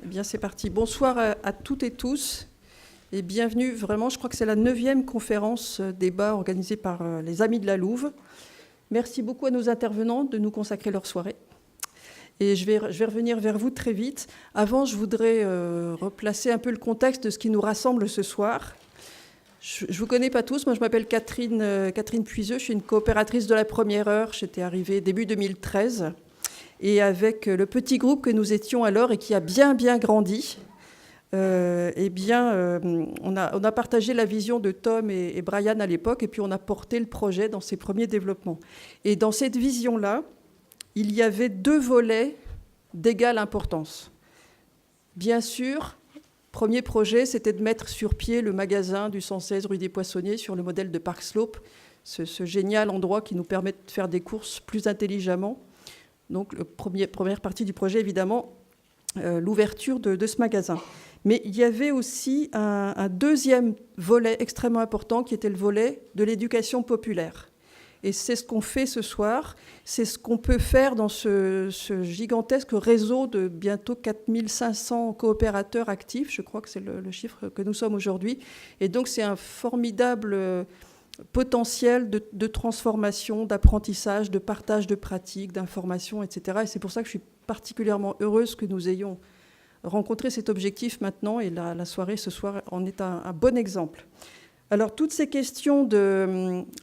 Bien, c'est parti. Bonsoir à toutes et tous et bienvenue. Vraiment, je crois que c'est la 9e conférence débat organisée par les Amis de la Louve. Merci beaucoup à nos intervenants de nous consacrer leur soirée. Et je vais revenir vers vous très vite. Avant, je voudrais replacer un peu le contexte de ce qui nous rassemble ce soir. Je ne vous connais pas tous. Moi, je m'appelle Catherine Puiseux. Je suis une coopératrice de la première heure. J'étais arrivée début 2013. Et avec le petit groupe que nous étions alors et qui a bien grandi, on a partagé la vision de Tom et Brian à l'époque, et puis on a porté le projet dans ses premiers développements. Et dans cette vision-là, il y avait 2 volets d'égale importance. Bien sûr, premier projet, c'était de mettre sur pied le magasin du 116 rue des Poissonniers sur le modèle de Park Slope, ce génial endroit qui nous permet de faire des courses plus intelligemment. Donc, la première partie du projet, évidemment, l'ouverture de ce magasin. Mais il y avait aussi un deuxième volet extrêmement important qui était le volet de l'éducation populaire. Et c'est ce qu'on fait ce soir. C'est ce qu'on peut faire dans ce gigantesque réseau de bientôt 4500 coopérateurs actifs. Je crois que c'est le chiffre que nous sommes aujourd'hui. Et donc, c'est un formidable potentiel de transformation, d'apprentissage, de partage de pratiques, d'informations, etc. Et c'est pour ça que je suis particulièrement heureuse que nous ayons rencontré cet objectif maintenant, et la soirée ce soir en est un bon exemple. Alors, toutes ces questions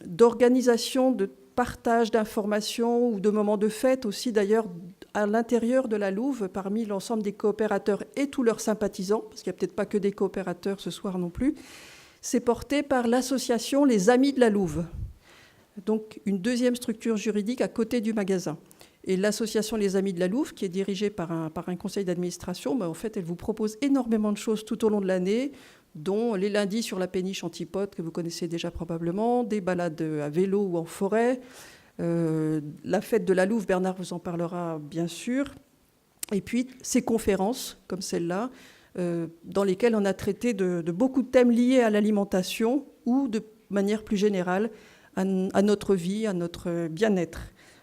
d'organisation, de partage d'informations ou de moments de fête aussi, d'ailleurs, à l'intérieur de la Louve, parmi l'ensemble des coopérateurs et tous leurs sympathisants, parce qu'il n'y a peut-être pas que des coopérateurs ce soir non plus, c'est porté par l'association Les Amis de la Louve, donc une deuxième structure juridique à côté du magasin. Et l'association Les Amis de la Louve, qui est dirigée par un conseil d'administration, en fait, elle vous propose énormément de choses tout au long de l'année, dont les lundis sur la péniche Antipode, que vous connaissez déjà probablement, des balades à vélo ou en forêt, la fête de la Louve, Bernard vous en parlera bien sûr, et puis ces conférences comme celle-là, dans lesquelles on a traité de beaucoup de thèmes liés à l'alimentation ou de manière plus générale à notre vie, à notre bien-être.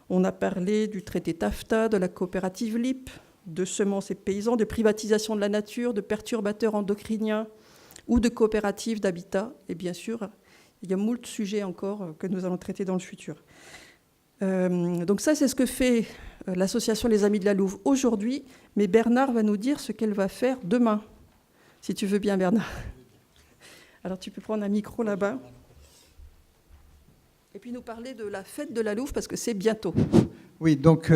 On a parlé du traité TAFTA, de la coopérative LIP, de semences et paysans, de privatisation de la nature, de perturbateurs endocriniens ou de coopératives d'habitat. Et bien sûr, il y a moult sujets encore que nous allons traiter dans le futur. Donc ça, c'est ce que fait l'association Les Amis de la Louve aujourd'hui, mais Bernard va nous dire ce qu'elle va faire demain, si tu veux bien, Bernard. Alors, tu peux prendre un micro là-bas. Et puis nous parler de la fête de la Louve, parce que c'est bientôt. Oui, donc,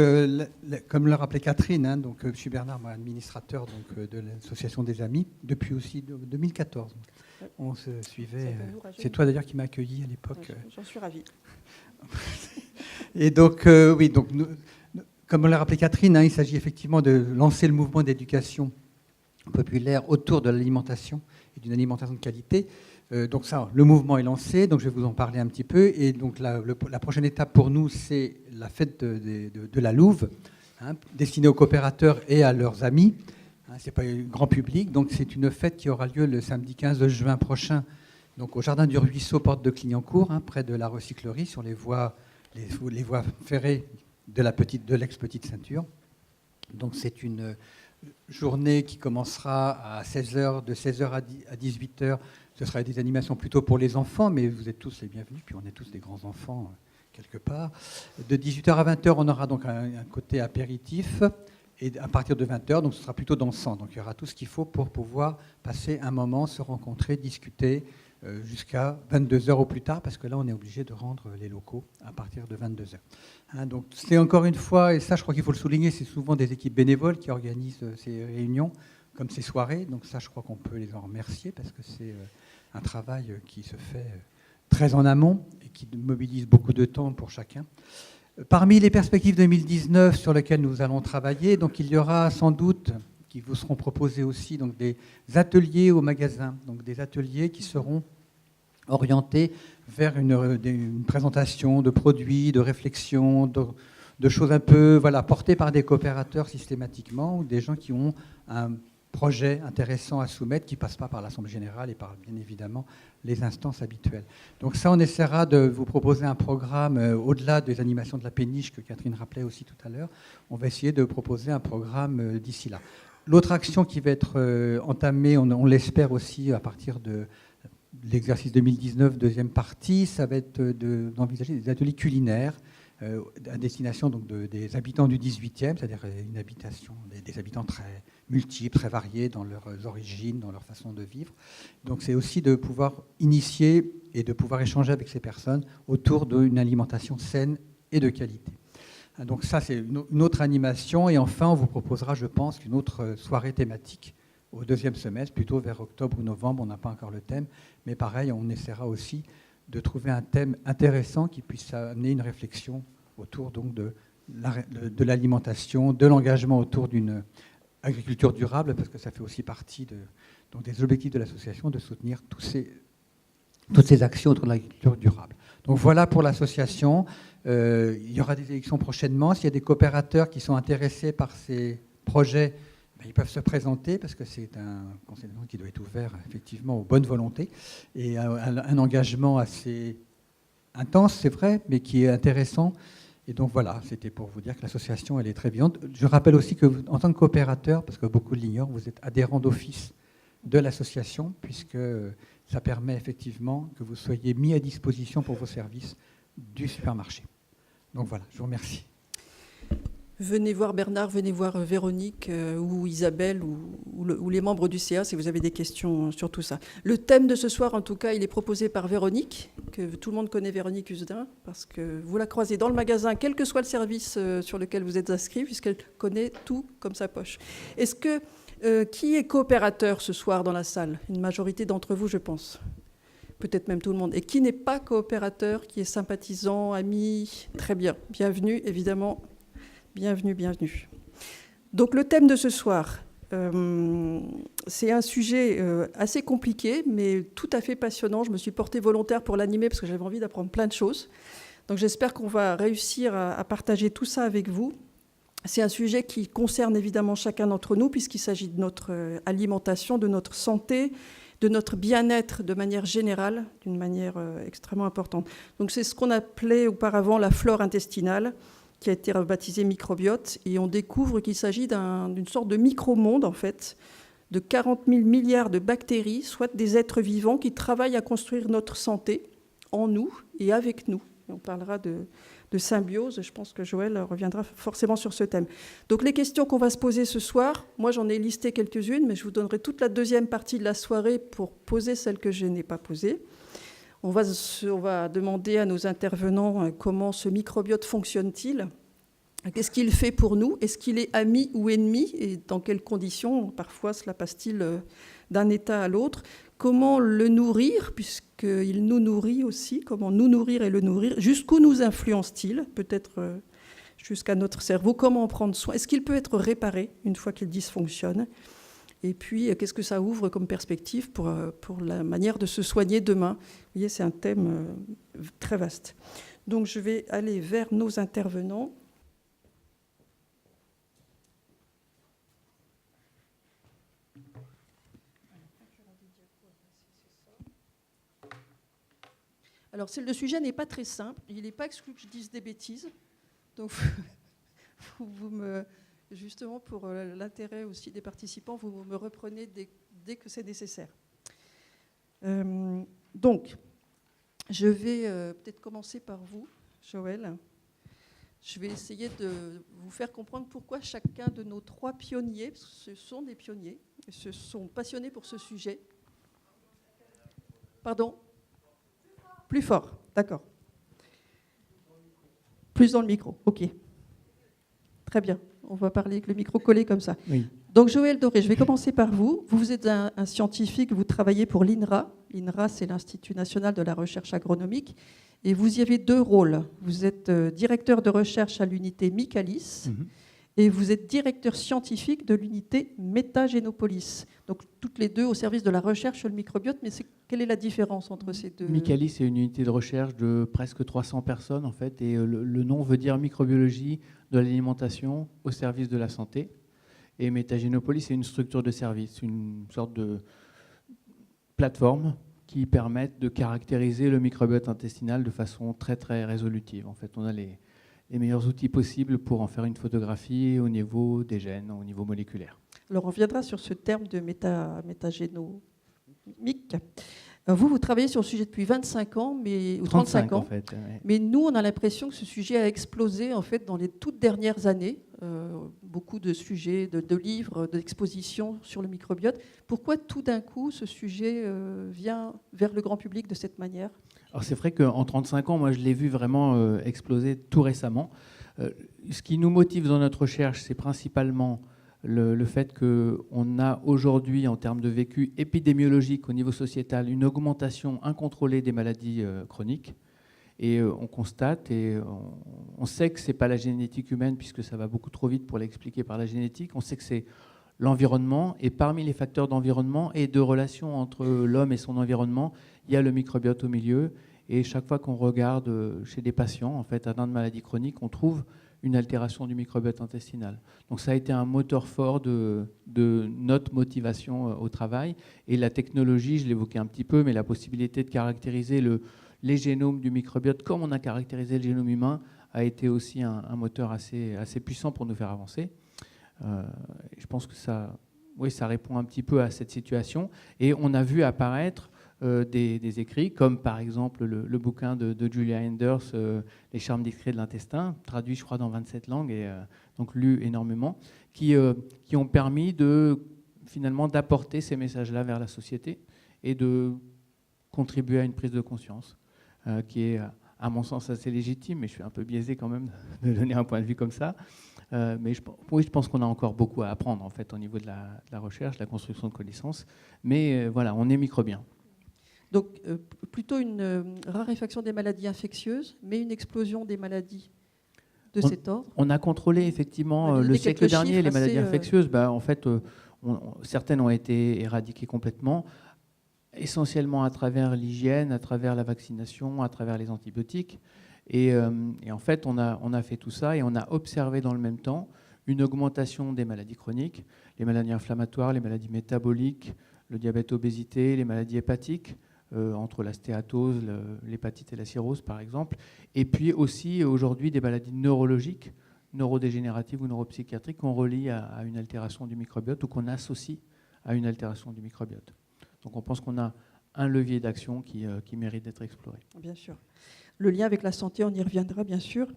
comme l'a rappelé Catherine, donc, je suis Bernard, moi, administrateur de l'association des Amis, depuis aussi 2014. On se suivait. C'est toi d'ailleurs qui m'as accueilli à l'époque. J'en suis ravie. Et donc, oui, donc, comme l'a rappelé Catherine, il s'agit effectivement de lancer le mouvement d'éducation populaire autour de l'alimentation et d'une alimentation de qualité. Donc ça, le mouvement est lancé, donc je vais vous en parler un petit peu. Et donc la prochaine étape pour nous, c'est la fête de la Louve, destinée aux coopérateurs et à leurs amis. C'est pas un grand public, donc c'est une fête qui aura lieu le samedi 15 juin prochain, donc au jardin du Ruisseau, porte de Clignancourt, près de la recyclerie, sur les voies ferrées de l'ex-petite ceinture. Donc c'est une journée qui commencera à 16h, de 16h à 18h. Ce sera des animations plutôt pour les enfants, mais vous êtes tous les bienvenus, puis on est tous des grands-enfants quelque part. De 18h à 20h, on aura donc un côté apéritif, et à partir de 20h, donc ce sera plutôt dansant. Donc il y aura tout ce qu'il faut pour pouvoir passer un moment, se rencontrer, discuter, jusqu'à 22h au plus tard, parce que là, on est obligé de rendre les locaux à partir de 22h. Donc c'est encore une fois, et ça je crois qu'il faut le souligner, c'est souvent des équipes bénévoles qui organisent ces réunions, comme ces soirées. Donc ça, je crois qu'on peut les en remercier, parce que c'est un travail qui se fait très en amont et qui mobilise beaucoup de temps pour chacun. Parmi les perspectives 2019 sur lesquelles nous allons travailler, donc il y aura sans doute, qui vous seront proposés aussi, donc des ateliers au magasin, donc des ateliers qui seront orientés vers une présentation de produits, de réflexions, de choses un peu portées par des coopérateurs systématiquement, ou des gens qui ont un projet intéressant à soumettre, qui ne passe pas par l'Assemblée générale et par, bien évidemment, les instances habituelles. Donc ça, on essaiera de vous proposer un programme au-delà des animations de la péniche que Catherine rappelait aussi tout à l'heure. On va essayer de proposer un programme d'ici là. l'autre action qui va être entamée, on l'espère aussi à partir de l'exercice 2019, deuxième partie, ça va être d'envisager des ateliers culinaires à destination donc, des habitants du 18e, c'est-à-dire une habitation, des habitants très multiples, très variés dans leurs origines, dans leur façon de vivre. Donc c'est aussi de pouvoir initier et de pouvoir échanger avec ces personnes autour d'une alimentation saine et de qualité. Donc ça, c'est une autre animation. Et enfin, on vous proposera, je pense, une autre soirée thématique au deuxième semestre, plutôt vers octobre ou novembre. On n'a pas encore le thème. Mais pareil, on essaiera aussi de trouver un thème intéressant qui puisse amener une réflexion autour donc, de l'alimentation, de l'engagement autour d'une agriculture durable, parce que ça fait aussi partie donc des objectifs de l'association de soutenir toutes ces actions autour de l'agriculture durable. Donc voilà pour l'association. Il y aura des élections prochainement. S'il y a des coopérateurs qui sont intéressés par ces projets, ils peuvent se présenter parce que c'est un conseil d'administration qui doit être ouvert effectivement aux bonnes volontés et à un engagement assez intense, c'est vrai, mais qui est intéressant. Et donc voilà, c'était pour vous dire que l'association, elle est très vivante. Je rappelle aussi que en tant que coopérateur, parce que beaucoup l'ignorent, vous êtes adhérent d'office de l'association, puisque ça permet effectivement que vous soyez mis à disposition pour vos services du supermarché. Donc voilà, je vous remercie. Venez voir Bernard, venez voir Véronique ou Isabelle ou les membres du CA si vous avez des questions sur tout ça. Le thème de ce soir, en tout cas, il est proposé par Véronique, que tout le monde connaît Véronique Usdin, parce que vous la croisez dans le magasin, quel que soit le service sur lequel vous êtes inscrit, puisqu'elle connaît tout comme sa poche. Est-ce que qui est coopérateur ce soir dans la salle? Une majorité d'entre vous, je pense. Peut-être même tout le monde. Et qui n'est pas coopérateur, qui est sympathisant, ami? Très bien. Bienvenue, évidemment. Bienvenue, bienvenue. Donc le thème de ce soir, c'est un sujet assez compliqué, mais tout à fait passionnant. Je me suis portée volontaire pour l'animer parce que j'avais envie d'apprendre plein de choses. Donc j'espère qu'on va réussir à partager tout ça avec vous. C'est un sujet qui concerne évidemment chacun d'entre nous, puisqu'il s'agit de notre alimentation, de notre santé, de notre bien-être de manière générale, d'une manière extrêmement importante. Donc c'est ce qu'on appelait auparavant la flore intestinale, qui a été rebaptisé microbiote, et on découvre qu'il s'agit d'une sorte de micro-monde, en fait, de 40 000 milliards de bactéries, soit des êtres vivants qui travaillent à construire notre santé, en nous et avec nous. Et on parlera de symbiose, je pense que Joël reviendra forcément sur ce thème. Donc les questions qu'on va se poser ce soir, moi j'en ai listé quelques-unes, mais je vous donnerai toute la deuxième partie de la soirée pour poser celles que je n'ai pas posées. On va demander à nos intervenants comment ce microbiote fonctionne-t-il, qu'est-ce qu'il fait pour nous, est-ce qu'il est ami ou ennemi, et dans quelles conditions, parfois cela passe-t-il d'un état à l'autre, comment le nourrir, puisqu'il nous nourrit aussi, comment nous nourrir et le nourrir, jusqu'où nous influence-t-il, peut-être jusqu'à notre cerveau, comment en prendre soin, est-ce qu'il peut être réparé une fois qu'il dysfonctionne? Et puis, qu'est-ce que ça ouvre comme perspective pour la manière de se soigner demain? Vous voyez, c'est un thème très vaste. Donc, je vais aller vers nos intervenants. Alors, le sujet n'est pas très simple. Il n'est pas exclu que je dise des bêtises. Donc, vous me... Justement, pour l'intérêt aussi des participants, vous me reprenez dès que c'est nécessaire. Donc, je vais peut-être commencer par vous, Joël. Je vais essayer de vous faire comprendre pourquoi chacun de nos trois pionniers, parce que ce sont des pionniers, se sont passionnés pour ce sujet. Pardon ? Plus fort, d'accord. Plus dans le micro, ok. Très bien. On va parler avec le micro collé comme ça. Oui. Donc Joël Doré, je vais commencer par vous. Vous êtes un scientifique, vous travaillez pour l'INRA. L'INRA, c'est l'Institut national de la recherche agronomique. Et vous y avez deux rôles. Vous êtes directeur de recherche à l'unité Micalis et vous êtes directeur scientifique de l'unité Métagénopolis. Donc toutes les deux au service de la recherche sur le microbiote. Mais quelle est la différence entre ces deux? Micalis, c'est une unité de recherche de presque 300 personnes en fait. Et le nom veut dire microbiologie de l'alimentation au service de la santé. Et Métagénopolis, c'est une structure de service, une sorte de plateforme qui permettent de caractériser le microbiote intestinal de façon très très résolutive. En fait, on a les meilleurs outils possibles pour en faire une photographie au niveau des gènes, au niveau moléculaire. Alors, on reviendra sur ce terme de métagénomique. Vous travaillez sur le sujet depuis 25 ans, ou 35 ans. En fait, ouais. Mais nous, on a l'impression que ce sujet a explosé en fait, dans les toutes dernières années. Beaucoup de sujets, de livres, d'expositions sur le microbiote. Pourquoi tout d'un coup ce sujet vient vers le grand public de cette manière ? Alors c'est vrai qu'en 35 ans, moi je l'ai vu vraiment exploser tout récemment. Ce qui nous motive dans notre recherche, c'est principalement le fait qu'on a aujourd'hui, en termes de vécu épidémiologique au niveau sociétal, une augmentation incontrôlée des maladies chroniques. Et on constate, et on sait que ce n'est pas la génétique humaine, puisque ça va beaucoup trop vite pour l'expliquer par la génétique. On sait que c'est l'environnement, et parmi les facteurs d'environnement et de relation entre l'homme et son environnement, il y a le microbiote au milieu. Et chaque fois qu'on regarde chez des patients en fait, atteints de maladies chroniques, on trouve une altération du microbiote intestinal. Donc ça a été un moteur fort de notre motivation au travail. Et la technologie, je l'évoquais un petit peu, mais la possibilité de caractériser les génomes du microbiote comme on a caractérisé le génome humain a été aussi un moteur assez puissant pour nous faire avancer. Je pense que ça répond un petit peu à cette situation. Et on a vu apparaître des écrits, comme par exemple le bouquin de Julia Enders, Les charmes discrets de l'intestin, traduit je crois dans 27 langues et donc lu énormément, qui ont permis finalement d'apporter ces messages-là vers la société et de contribuer à une prise de conscience qui est à mon sens assez légitime, mais je suis un peu biaisé quand même de donner un point de vue comme ça. Mais je pense qu'on a encore beaucoup à apprendre en fait au niveau de la recherche, de la construction de connaissances. Mais voilà, on est microbien. Donc plutôt une raréfaction des maladies infectieuses, mais une explosion des maladies de cet ordre. On a contrôlé effectivement le siècle dernier les maladies infectieuses. En fait, certaines ont été éradiquées complètement, essentiellement à travers l'hygiène, à travers la vaccination, à travers les antibiotiques. Et en fait, on a fait tout ça et on a observé dans le même temps une augmentation des maladies chroniques, les maladies inflammatoires, les maladies métaboliques, le diabète, obésité, les maladies hépatiques, entre la stéatose, l'hépatite et la cirrhose par exemple, et puis aussi aujourd'hui des maladies neurologiques, neurodégénératives ou neuropsychiatriques qu'on relie à une altération du microbiote ou qu'on associe à une altération du microbiote. Donc on pense qu'on a un levier d'action qui mérite d'être exploré. Bien sûr. Le lien avec la santé, on y reviendra bien sûr.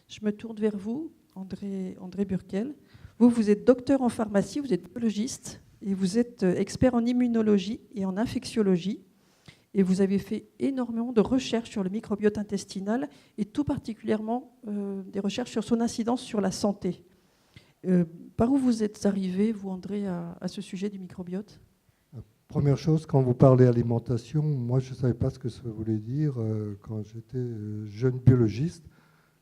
Je me tourne vers vous, André Burkel. Vous êtes docteur en pharmacie, vous êtes biologiste et vous êtes expert en immunologie et en infectiologie. Et vous avez fait énormément de recherches sur le microbiote intestinal et tout particulièrement des recherches sur son incidence sur la santé. Par où vous êtes arrivé, vous André, à ce sujet du microbiote ? Première chose, quand vous parlez alimentation, moi je ne savais pas ce que ça voulait dire quand j'étais jeune biologiste.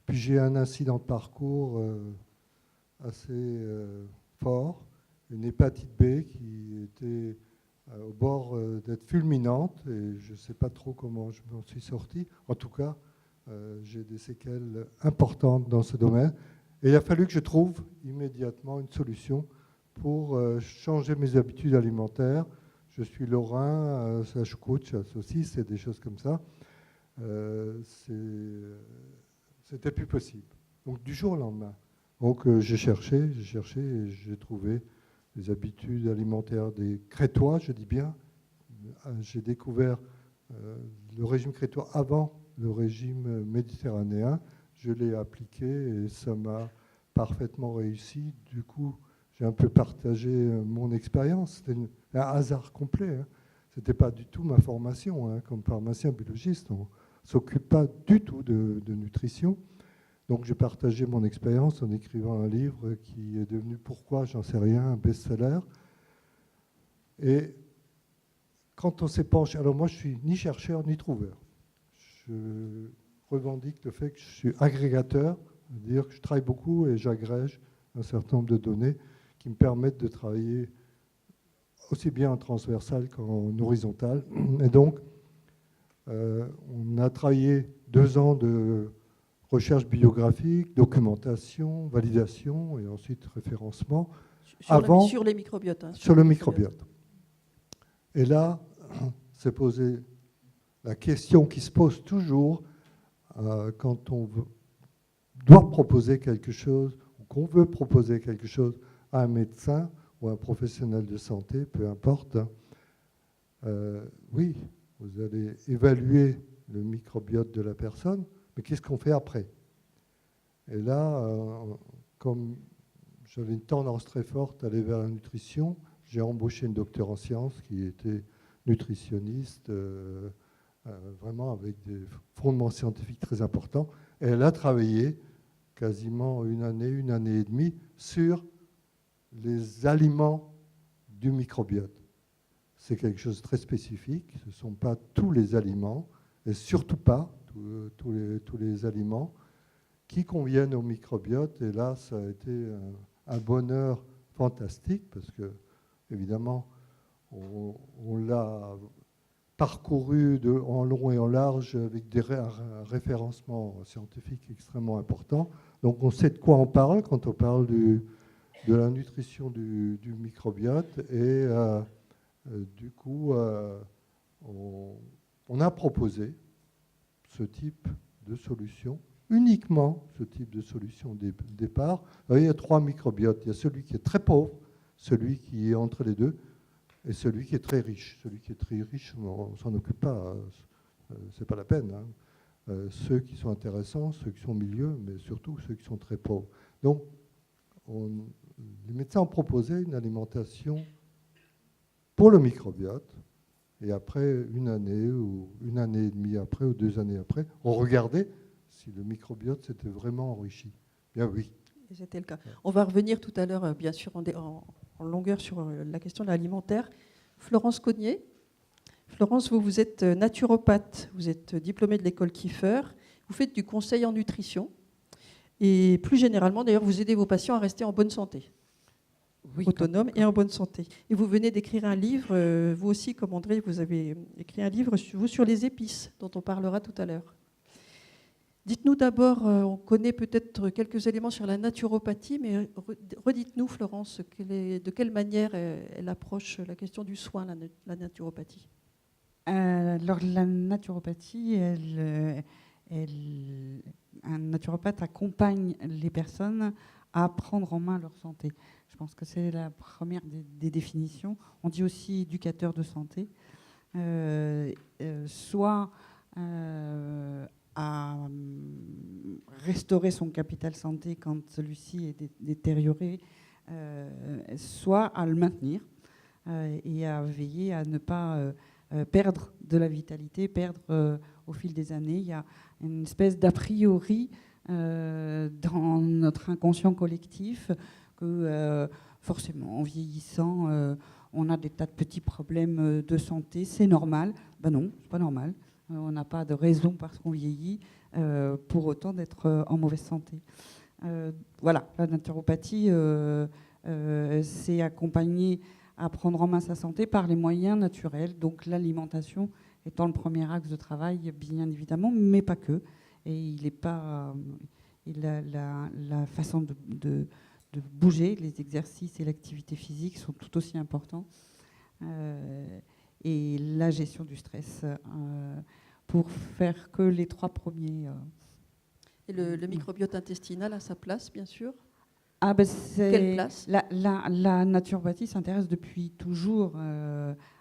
Puis j'ai un incident de parcours assez fort, une hépatite B qui était au bord d'être fulminante et je ne sais pas trop comment je m'en suis sorti. En tout cas, j'ai des séquelles importantes dans ce domaine. Et il a fallu que je trouve immédiatement une solution pour changer mes habitudes alimentaires. Je suis lorrain, à choucroute, à saucisse et des choses comme ça. C'était plus possible. Donc du jour au lendemain. Donc j'ai cherché et j'ai trouvé les habitudes alimentaires des Crétois, je dis bien. J'ai découvert le régime crétois avant le régime méditerranéen. Je l'ai appliqué et ça m'a parfaitement réussi. Du coup, j'ai un peu partagé mon expérience. C'était un hasard complet. Ce n'était pas du tout ma formation. Comme pharmacien biologiste, on ne s'occupe pas du tout de nutrition. Donc j'ai partagé mon expérience en écrivant un livre qui est devenu, pourquoi, j'en sais rien, un best-seller. Et quand on s'épanche, alors moi je ne suis ni chercheur ni trouveur. Je revendique le fait que je suis agrégateur, c'est-à-dire que je travaille beaucoup et j'agrège un certain nombre de données qui me permettent de travailler aussi bien en transversal qu'en horizontal. Et donc, on a travaillé 2 ans de recherche bibliographique, documentation, validation et ensuite référencement. Sur les microbiotes. Sur le microbiote. Et là, s'est posée la question qui se pose toujours quand on doit proposer quelque chose, ou qu'on veut proposer quelque chose à un médecin ou un professionnel de santé, peu importe, oui, vous allez évaluer le microbiote de la personne, mais qu'est-ce qu'on fait après? Et là, comme j'avais une tendance très forte à aller vers la nutrition, j'ai embauché une docteure en sciences qui était nutritionniste, vraiment avec des fondements scientifiques très importants. Et elle a travaillé quasiment une année et demie sur les aliments du microbiote. C'est quelque chose de très spécifique. Ce ne sont pas tous les aliments, et surtout pas tous les aliments qui conviennent au microbiote. Et là, ça a été un bonheur fantastique parce que, évidemment, on l'a parcouru en long et en large avec un référencement scientifique extrêmement important. Donc, on sait de quoi on parle quand on parle de la nutrition du microbiote. Et du coup, on a proposé ce type de solution, uniquement ce type de solution au départ. Alors, il y a 3 microbiotes. Il y a celui qui est très pauvre, celui qui est entre les deux, et celui qui est très riche. Celui qui est très riche, on ne s'en occupe pas, c'est pas la peine. Hein. Ceux qui sont intéressants, ceux qui sont au milieu, mais surtout ceux qui sont très pauvres. Donc, les médecins ont proposé une alimentation pour le microbiote, et après une année, ou une année et demie après, ou 2 années après, on regardait si le microbiote s'était vraiment enrichi. Bien oui. Et c'était le cas. On va revenir tout à l'heure, bien sûr, en longueur sur la question de l'alimentaire. Florence Cognier. Florence, vous êtes naturopathe, vous êtes diplômée de l'école Kieffer, vous faites du conseil en nutrition, et plus généralement, d'ailleurs, vous aidez vos patients à rester en bonne santé. Oui, autonome et en bonne santé. Et vous venez d'écrire un livre, vous aussi, comme André, vous avez écrit un livre sur les épices, dont on parlera tout à l'heure. Dites-nous d'abord, on connaît peut-être quelques éléments sur la naturopathie, mais redites-nous, Florence, de quelle manière elle approche la question du soin, la naturopathie. Alors, la naturopathie, un naturopathe accompagne les personnes à prendre en main leur santé. Je pense que c'est la première des définitions. On dit aussi éducateur de santé, soit à restaurer son capital santé quand celui-ci est détérioré, soit à le maintenir et à veiller à ne pas perdre de la vitalité, perdre au fil des années. Il y a une espèce d'a priori dans notre inconscient collectif que forcément, en vieillissant, on a des tas de petits problèmes de santé. C'est normal. Ben non, c'est pas normal. On n'a pas de raison parce qu'on vieillit pour autant d'être en mauvaise santé. Voilà, la naturopathie, c'est accompagner à prendre en main sa santé par les moyens naturels, donc l'alimentation étant le premier axe de travail, bien évidemment, mais pas que. Et il n'est pas... la façon de bouger, les exercices et l'activité physique sont tout aussi importants. Et la gestion du stress, pour faire que les 3 premiers... Et le microbiote intestinal a sa place, bien sûr. Ah ben quelle place? La naturopathie s'intéresse depuis toujours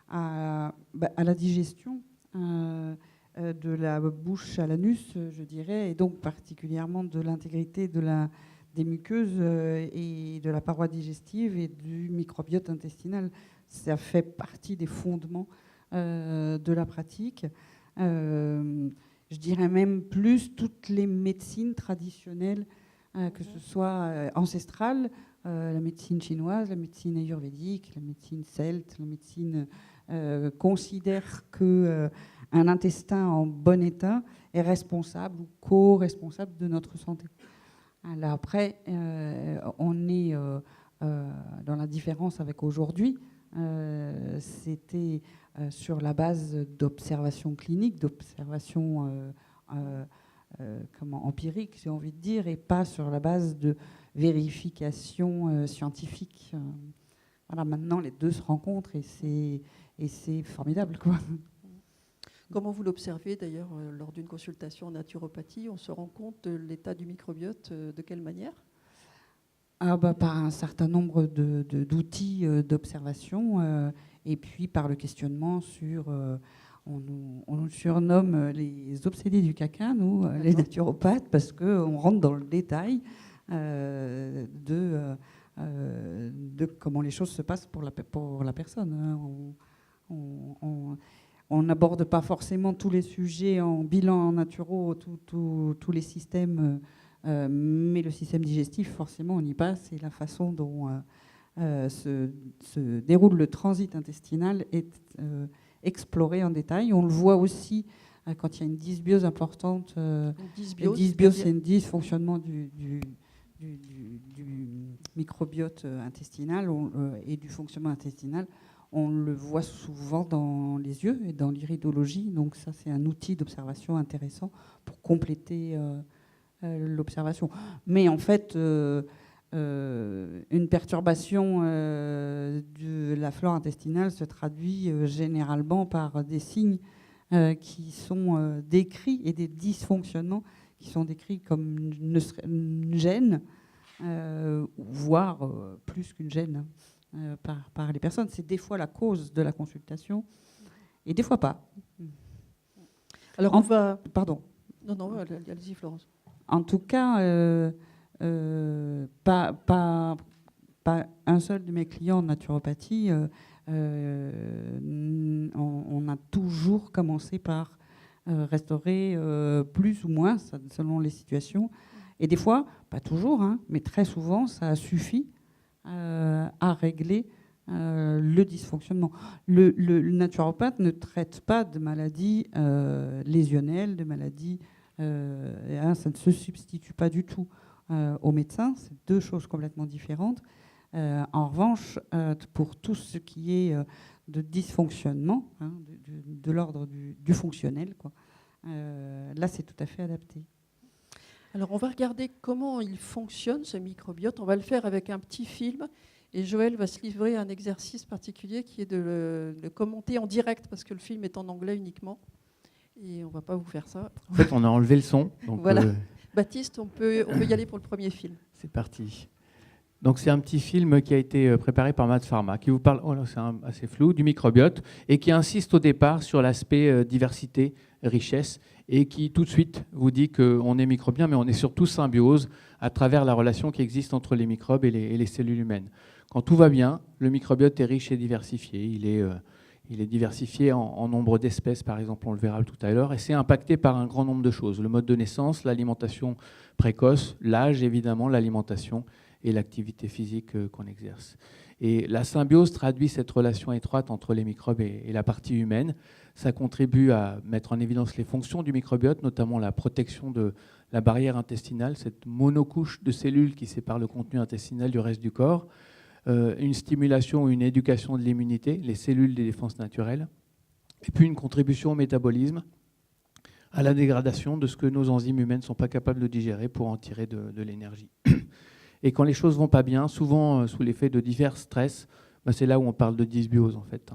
à la digestion, de la bouche à l'anus, je dirais, et donc particulièrement de l'intégrité des muqueuses et de la paroi digestive et du microbiote intestinal. Ça fait partie des fondements de la pratique. Je dirais même plus toutes les médecines traditionnelles, que ce soit ancestrale, la médecine chinoise, la médecine ayurvédique, la médecine celte, la médecine considère qu'un intestin en bon état est responsable ou co-responsable de notre santé. Alors après, on est dans la différence avec aujourd'hui. C'était sur la base d'observations cliniques, d'observations empiriques, j'ai envie de dire, et pas sur la base de vérifications scientifiques. Voilà, maintenant, les deux se rencontrent et c'est formidable, quoi. Comment vous l'observez d'ailleurs lors d'une consultation en naturopathie? On se rend compte de l'état du microbiote de quelle manière? Par un certain nombre d'outils d'observation et puis par le questionnement sur... on nous surnomme les obsédés du caca, nous, les naturopathes, parce qu'on rentre dans le détail de comment les choses se passent pour la personne. Hein. On n'aborde pas forcément tous les sujets en bilan naturaux, tous les systèmes, mais le système digestif, forcément, on y passe. Et la façon dont se déroule le transit intestinal est explorée en détail. On le voit aussi quand il y a une dysbiose importante. Une dysbiose, c'est un dysfonctionnement du microbiote intestinal et du fonctionnement intestinal. On le voit souvent dans les yeux et dans l'iridologie. Donc ça, c'est un outil d'observation intéressant pour compléter l'observation. Mais en fait, une perturbation de la flore intestinale se traduit généralement par des signes qui sont décrits et des dysfonctionnements qui sont décrits comme une gêne, voire plus qu'une gêne. Par les personnes. C'est des fois la cause de la consultation et des fois pas. Alors on va... Pardon. Non, allez-y Florence. En tout cas, pas un seul de mes clients en naturopathie, on a toujours commencé par restaurer plus ou moins, selon les situations. Et des fois, pas toujours, hein, mais très souvent, ça a suffi à régler le dysfonctionnement. Le naturopathe ne traite pas de maladies lésionnelles, de maladies... ça ne se substitue pas du tout au médecin. C'est deux choses complètement différentes. En revanche, pour tout ce qui est de dysfonctionnement, hein, de l'ordre du fonctionnel, quoi, là, c'est tout à fait adapté. Alors, on va regarder comment il fonctionne, ce microbiote. On va le faire avec un petit film. Et Joël va se livrer à un exercice particulier qui est de le commenter en direct, parce que le film est en anglais uniquement. Et on ne va pas vous faire ça. En fait, on a enlevé le son. Donc voilà. Baptiste, on peut y aller pour le premier film. C'est parti. Donc, c'est un petit film qui a été préparé par Matt Pharma, qui vous parle, c'est assez flou, du microbiote, et qui insiste au départ sur l'aspect diversité, richesse, et qui tout de suite vous dit qu'on est microbien, mais on est surtout symbiose à travers la relation qui existe entre les microbes et les cellules humaines. Quand tout va bien, le microbiote est riche et diversifié. Il est diversifié en nombre d'espèces, par exemple, on le verra tout à l'heure, et c'est impacté par un grand nombre de choses. Le mode de naissance, l'alimentation précoce, l'âge, évidemment, l'alimentation et l'activité physique qu'on exerce. Et la symbiose traduit cette relation étroite entre les microbes et la partie humaine. Ça contribue à mettre en évidence les fonctions du microbiote, notamment la protection de la barrière intestinale, cette monocouche de cellules qui sépare le contenu intestinal du reste du corps, une stimulation ou une éducation de l'immunité, les cellules des défenses naturelles, et puis une contribution au métabolisme, à la dégradation de ce que nos enzymes humaines ne sont pas capables de digérer pour en tirer de l'énergie. Et quand les choses ne vont pas bien, souvent sous l'effet de divers stress, c'est là où on parle de dysbiose en fait.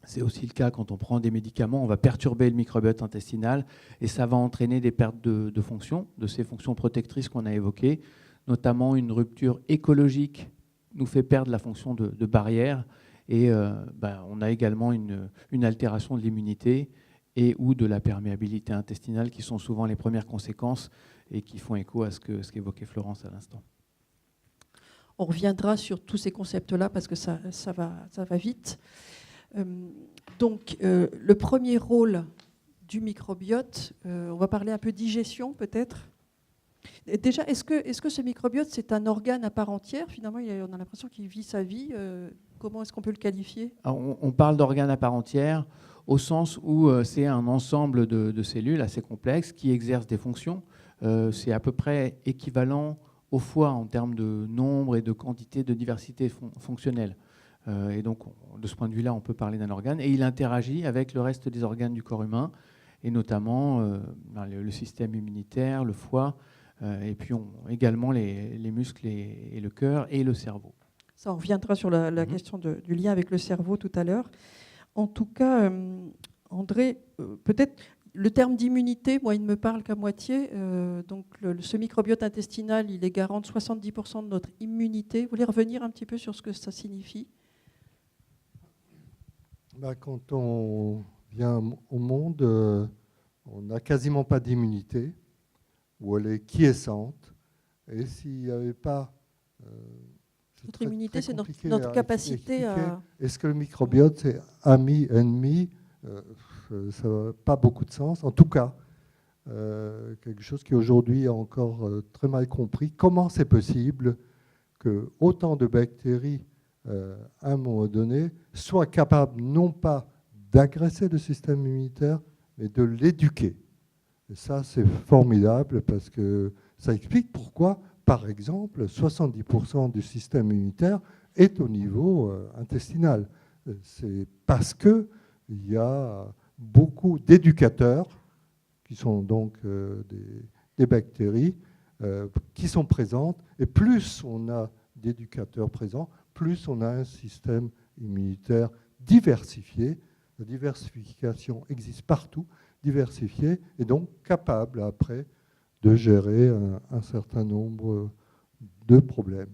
C'est aussi le cas quand on prend des médicaments, on va perturber le microbiote intestinal et ça va entraîner des pertes de fonctions, de ces fonctions protectrices qu'on a évoquées, notamment une rupture écologique nous fait perdre la fonction de barrière et on a également une altération de l'immunité et ou de la perméabilité intestinale qui sont souvent les premières conséquences et qui font écho à ce qu'évoquait Florence à l'instant. On reviendra sur tous ces concepts-là parce que ça va vite. Donc, le premier rôle du microbiote, on va parler un peu digestion peut-être. Déjà, est-ce que ce microbiote, c'est un organe à part entière? Finalement, on a l'impression qu'il vit sa vie. Comment est-ce qu'on peut le qualifier? Alors, on parle d'organe à part entière au sens où c'est un ensemble de cellules assez complexes qui exercent des fonctions. C'est à peu près équivalent au foie en termes de nombre et de quantité de diversité fonctionnelle. Et donc, de ce point de vue-là, on peut parler d'un organe. Et il interagit avec le reste des organes du corps humain, et notamment le système immunitaire, le foie, et puis également les muscles et le cœur et le cerveau. Ça, on reviendra sur la question du lien avec le cerveau tout à l'heure. En tout cas, André, peut-être, Le terme d'immunité, moi, il ne me parle qu'à moitié. Donc, ce microbiote intestinal, il est garant de 70% de notre immunité. Vous voulez revenir un petit peu sur ce que ça signifie ? Quand on vient au monde, on n'a quasiment pas d'immunité, ou elle est quiescente. Et s'il n'y avait pas... notre immunité, c'est compliqué notre à capacité expliquer. à... Est-ce que le microbiote, c'est ami, ennemi ? Ça n'a pas beaucoup de sens. En tout cas, quelque chose qui aujourd'hui est encore très mal compris. Comment c'est possible que autant de bactéries, à un moment donné, soient capables non pas d'agresser le système immunitaire, mais de l'éduquer? Et ça, c'est formidable parce que ça explique pourquoi, par exemple, 70% du système immunitaire est au niveau intestinal. C'est parce qu'il y a beaucoup d'éducateurs, qui sont donc des bactéries, qui sont présentes. Et plus on a d'éducateurs présents, plus on a un système immunitaire diversifié. La diversification existe partout, diversifié, et donc capable après de gérer un certain nombre de problèmes.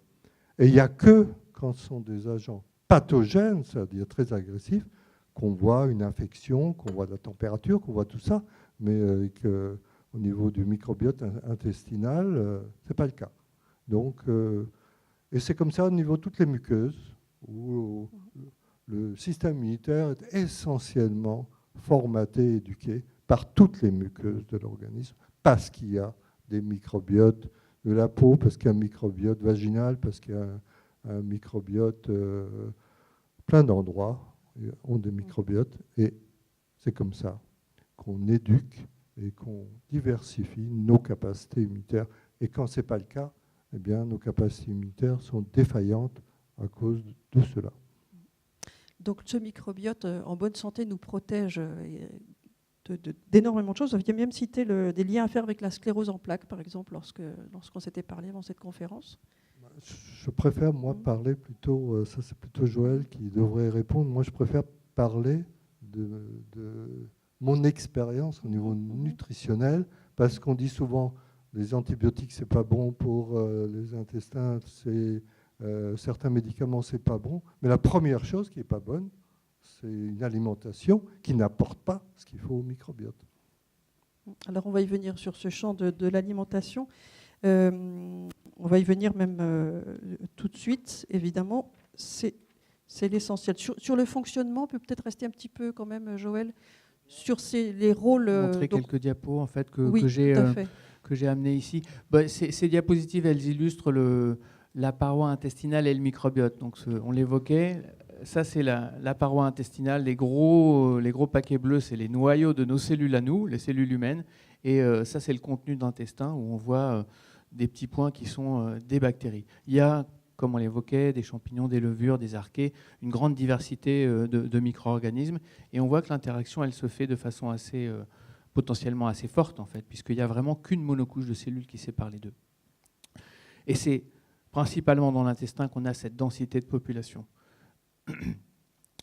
Et il n'y a que quand ce sont des agents pathogènes, c'est-à-dire très agressifs, qu'on voit une infection, qu'on voit de la température, qu'on voit tout ça, mais au niveau du microbiote intestinal, ce n'est pas le cas. Donc, et c'est comme ça au niveau de toutes les muqueuses, où le système immunitaire est essentiellement formaté et éduqué par toutes les muqueuses de l'organisme, parce qu'il y a des microbiotes de la peau, parce qu'il y a un microbiote vaginal, parce qu'il y a un microbiote, plein d'endroits ont des microbiotes, et c'est comme ça qu'on éduque et qu'on diversifie nos capacités immunitaires. Et quand ce n'est pas le cas, eh bien, nos capacités immunitaires sont défaillantes à cause de cela. Donc ce microbiote en bonne santé nous protège d'énormément de choses. Vous aviez même cité des liens à faire avec la sclérose en plaques, par exemple, lorsqu'on s'était parlé avant cette conférence. Je préfère, moi, parler plutôt, ça c'est plutôt Joël qui devrait répondre, moi je préfère parler de mon expérience au niveau nutritionnel, parce qu'on dit souvent les antibiotiques c'est pas bon pour les intestins, certains médicaments c'est pas bon, mais la première chose qui n'est pas bonne, c'est une alimentation qui n'apporte pas ce qu'il faut au microbiote. Alors on va y venir sur ce champ de l'alimentation. On va y venir même tout de suite, évidemment. C'est l'essentiel. Sur le fonctionnement, on peut peut-être rester un petit peu quand même, Joël, sur les rôles... montrer quelques diapos en fait, que j'ai amené ici. Ces diapositives, elles illustrent la paroi intestinale et le microbiote. Donc, on l'évoquait. Ça, c'est la paroi intestinale. Les gros paquets bleus, c'est les noyaux de nos cellules à nous, les cellules humaines. Et ça, c'est le contenu d'intestin où on voit des petits points qui sont des bactéries. Il y a, comme on l'évoquait, des champignons, des levures, des archées, une grande diversité de micro-organismes. Et on voit que l'interaction, elle se fait de façon potentiellement assez forte, en fait, puisqu'il n'y a vraiment qu'une monocouche de cellules qui sépare les deux. Et c'est principalement dans l'intestin qu'on a cette densité de population.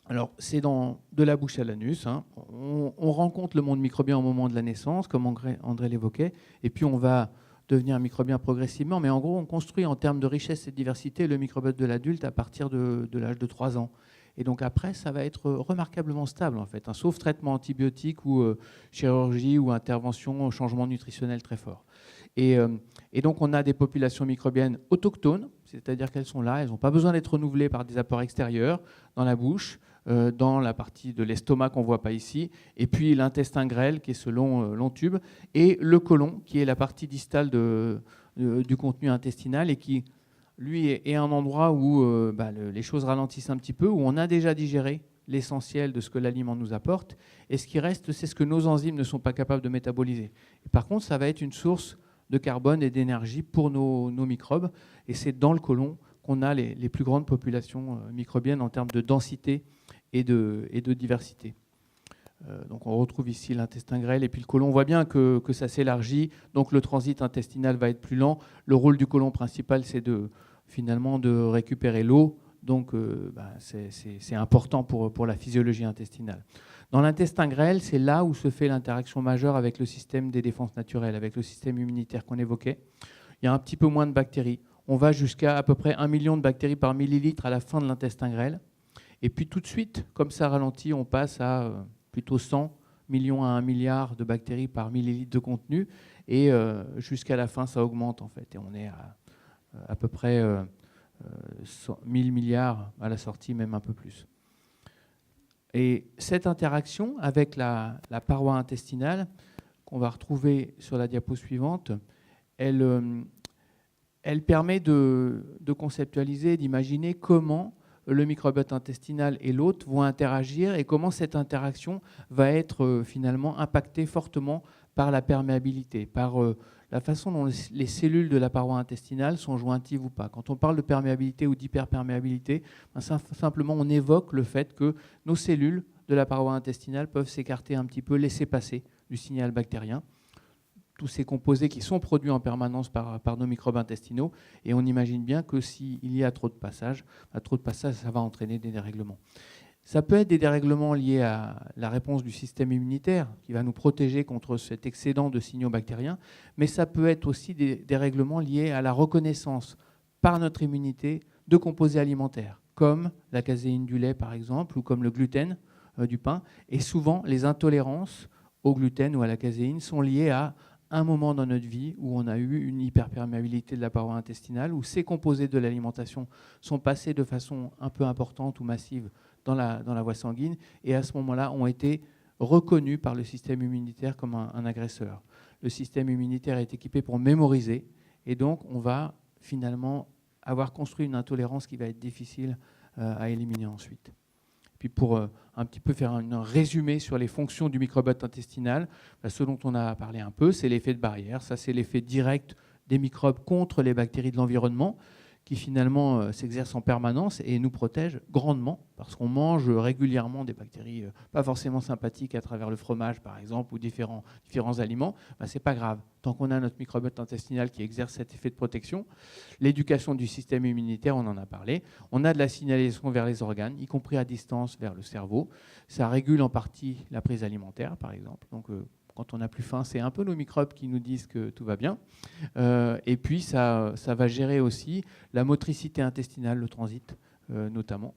Alors, c'est de la bouche à l'anus. Hein. On rencontre le monde microbien au moment de la naissance, comme André l'évoquait, et puis on va devenir microbien progressivement. Mais en gros, on construit en termes de richesse et de diversité le microbiote de l'adulte à partir de l'âge de 3 ans. Et donc après, ça va être remarquablement stable, en fait, hein, sauf traitement antibiotique ou chirurgie ou intervention, changement nutritionnel très fort. Et donc, on a des populations microbiennes autochtones, c'est-à-dire qu'elles sont là, elles n'ont pas besoin d'être renouvelées par des apports extérieurs, dans la bouche, dans la partie de l'estomac qu'on ne voit pas ici, et puis l'intestin grêle, qui est ce long tube, et le côlon, qui est la partie distale du contenu intestinal, et qui, lui, est un endroit où les choses ralentissent un petit peu, où on a déjà digéré l'essentiel de ce que l'aliment nous apporte, et ce qui reste, c'est ce que nos enzymes ne sont pas capables de métaboliser. Et par contre, ça va être une source de carbone et d'énergie pour nos microbes. Et c'est dans le côlon qu'on a les plus grandes populations microbiennes en termes de densité et de diversité. Donc on retrouve ici l'intestin grêle et puis le côlon. On voit bien que ça s'élargit, donc le transit intestinal va être plus lent. Le rôle du côlon principal, c'est finalement de récupérer l'eau. Donc c'est important pour la physiologie intestinale. Dans l'intestin grêle, c'est là où se fait l'interaction majeure avec le système des défenses naturelles, avec le système immunitaire qu'on évoquait. Il y a un petit peu moins de bactéries. On va jusqu'à à peu près 1 million de bactéries par millilitre à la fin de l'intestin grêle. Et puis tout de suite, comme ça ralentit, on passe à plutôt 100 millions à 1 milliard de bactéries par millilitre de contenu. Et jusqu'à la fin, ça augmente en fait. Et on est à peu près 1000 milliards à la sortie, même un peu plus. Et cette interaction avec la paroi intestinale, qu'on va retrouver sur la diapo suivante, elle permet de conceptualiser, d'imaginer comment le microbiote intestinal et l'hôte vont interagir et comment cette interaction va être finalement impactée fortement par la perméabilité, par la façon dont les cellules de la paroi intestinale sont jointives ou pas. Quand on parle de perméabilité ou d'hyperperméabilité, simplement on évoque le fait que nos cellules de la paroi intestinale peuvent s'écarter un petit peu, laisser passer du signal bactérien. Tous ces composés qui sont produits en permanence par nos microbes intestinaux, et on imagine bien que s'il y a trop de passage, ça va entraîner des dérèglements. Ça peut être des dérèglements liés à la réponse du système immunitaire qui va nous protéger contre cet excédent de signaux bactériens, mais ça peut être aussi des dérèglements liés à la reconnaissance par notre immunité de composés alimentaires, comme la caséine du lait par exemple, ou comme le gluten du pain. Et souvent, les intolérances au gluten ou à la caséine sont liées à un moment dans notre vie où on a eu une hyperperméabilité de la paroi intestinale, où ces composés de l'alimentation sont passés de façon un peu importante ou massive dans la voie sanguine, et à ce moment-là ont été reconnus par le système immunitaire comme un agresseur. Le système immunitaire est équipé pour mémoriser, et donc on va finalement avoir construit une intolérance qui va être difficile à éliminer ensuite. Puis pour un petit peu faire un résumé sur les fonctions du microbiote intestinal, ce dont on a parlé un peu, c'est l'effet de barrière. Ça, c'est l'effet direct des microbes contre les bactéries de l'environnement, qui finalement s'exercent en permanence et nous protègent grandement, parce qu'on mange régulièrement des bactéries pas forcément sympathiques à travers le fromage, par exemple, ou différents aliments. C'est pas grave, tant qu'on a notre microbiote intestinal qui exerce cet effet de protection. L'éducation du système immunitaire, on en a parlé. On a de la signalisation vers les organes, y compris à distance vers le cerveau. Ça régule en partie la prise alimentaire, par exemple. Donc, quand on n'a plus faim, c'est un peu nos microbes qui nous disent que tout va bien. Et puis, ça va gérer aussi la motricité intestinale, le transit notamment.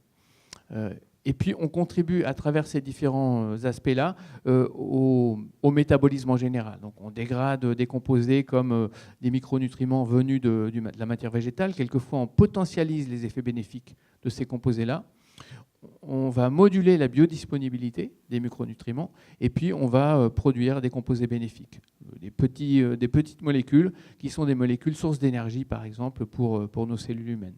Et puis, on contribue à travers ces différents aspects-là au métabolisme en général. Donc, on dégrade des composés comme des micronutriments venus de la matière végétale. Quelquefois, on potentialise les effets bénéfiques de ces composés-là. On va moduler la biodisponibilité des micronutriments et puis on va produire des composés bénéfiques, des petites molécules qui sont des molécules sources d'énergie, par exemple, pour nos cellules humaines.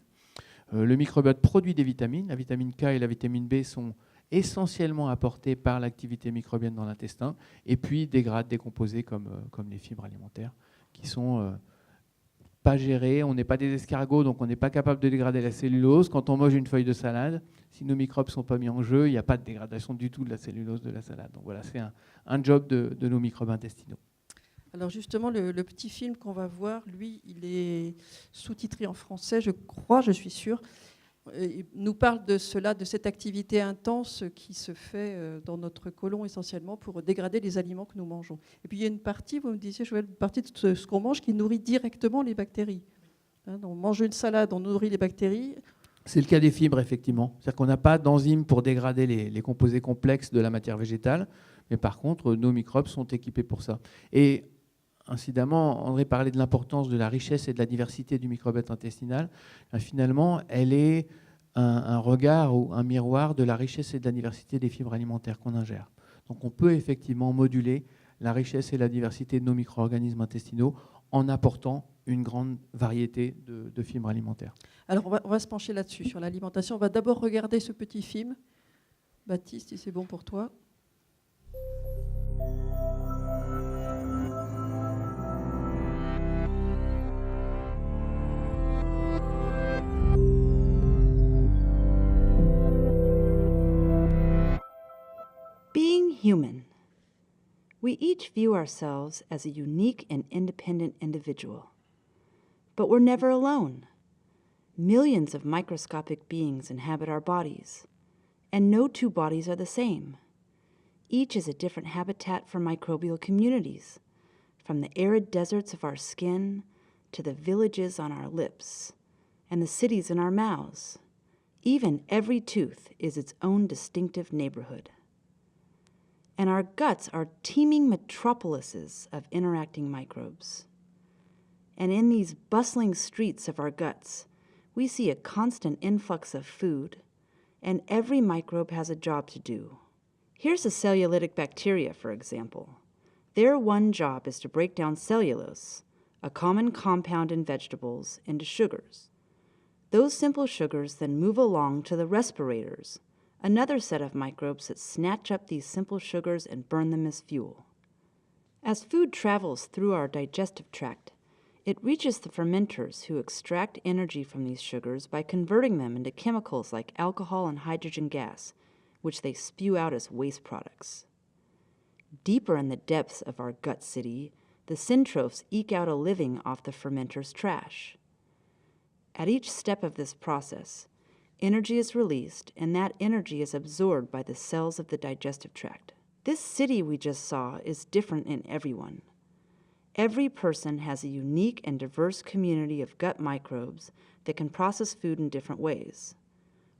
Le microbiote produit des vitamines. La vitamine K et la vitamine B sont essentiellement apportées par l'activité microbienne dans l'intestin et puis dégrade des composés comme les fibres alimentaires qui sont pas gérés. On n'est pas des escargots, donc on n'est pas capable de dégrader la cellulose. Quand on mange une feuille de salade, si nos microbes ne sont pas mis en jeu, il n'y a pas de dégradation du tout de la cellulose de la salade. Donc voilà, c'est un job de nos microbes intestinaux. Alors justement, le petit film qu'on va voir, lui, il est sous-titré en français, je crois, je suis sûre. Il nous parle de cela, de cette activité intense qui se fait dans notre côlon essentiellement pour dégrader les aliments que nous mangeons. Et puis il y a une partie, vous me disiez, Joël, une partie de ce qu'on mange qui nourrit directement les bactéries. On mange une salade, on nourrit les bactéries. C'est le cas des fibres, effectivement. C'est-à-dire qu'on n'a pas d'enzymes pour dégrader les composés complexes de la matière végétale, mais par contre, nos microbes sont équipés pour ça. Et incidemment, André parlait de l'importance de la richesse et de la diversité du microbiote intestinal. Finalement, elle est un regard ou un miroir de la richesse et de la diversité des fibres alimentaires qu'on ingère. Donc on peut effectivement moduler la richesse et la diversité de nos micro-organismes intestinaux en apportant une grande variété de fibres alimentaires. Alors on va se pencher là-dessus, sur l'alimentation. On va d'abord regarder ce petit film. Baptiste, si c'est bon pour toi. Being human. We each view ourselves as a unique and independent individual. But we're never alone. Millions of microscopic beings inhabit our bodies, and no two bodies are the same. Each is a different habitat for microbial communities, from the arid deserts of our skin to the villages on our lips and the cities in our mouths. Even every tooth is its own distinctive neighborhood. And our guts are teeming metropolises of interacting microbes. And in these bustling streets of our guts, we see a constant influx of food, and every microbe has a job to do. Here's a cellulitic bacteria, for example. Their one job is to break down cellulose, a common compound in vegetables, into sugars. Those simple sugars then move along to the respirators, another set of microbes that snatch up these simple sugars and burn them as fuel. As food travels through our digestive tract, it reaches the fermenters who extract energy from these sugars by converting them into chemicals like alcohol and hydrogen gas, which they spew out as waste products. Deeper in the depths of our gut city, the syntrophs eke out a living off the fermenters' trash. At each step of this process, energy is released, and that energy is absorbed by the cells of the digestive tract. This city we just saw is different in everyone. Every person has a unique and diverse community of gut microbes that can process food in different ways.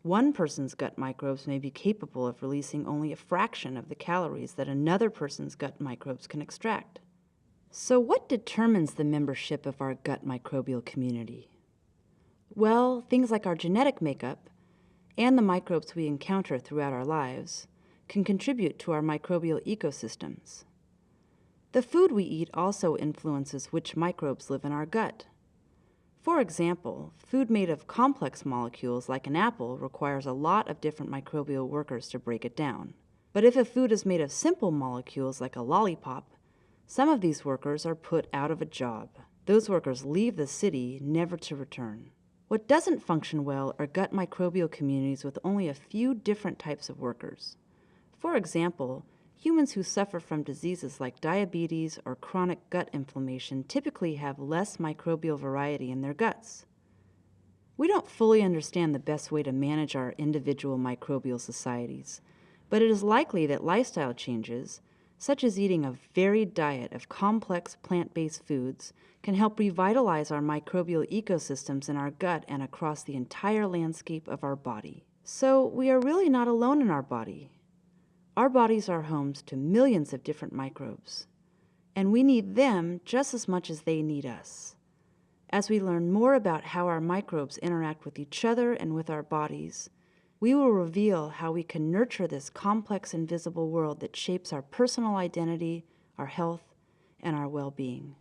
One person's gut microbes may be capable of releasing only a fraction of the calories that another person's gut microbes can extract. So what determines the membership of our gut microbial community? Well, things like our genetic makeup and the microbes we encounter throughout our lives can contribute to our microbial ecosystems. The food we eat also influences which microbes live in our gut. For example, food made of complex molecules like an apple requires a lot of different microbial workers to break it down. But if a food is made of simple molecules like a lollipop, some of these workers are put out of a job. Those workers leave the city, never to return. What doesn't function well are gut microbial communities with only a few different types of workers. For example, humans who suffer from diseases like diabetes or chronic gut inflammation typically have less microbial variety in their guts. We don't fully understand the best way to manage our individual microbial societies, but it is likely that lifestyle changes, such as eating a varied diet of complex plant-based foods, can help revitalize our microbial ecosystems in our gut and across the entire landscape of our body. So we are really not alone in our body. Our bodies are homes to millions of different microbes, and we need them just as much as they need us. As we learn more about how our microbes interact with each other and with our bodies, we will reveal how we can nurture this complex invisible world that shapes our personal identity, our health, and our well-being.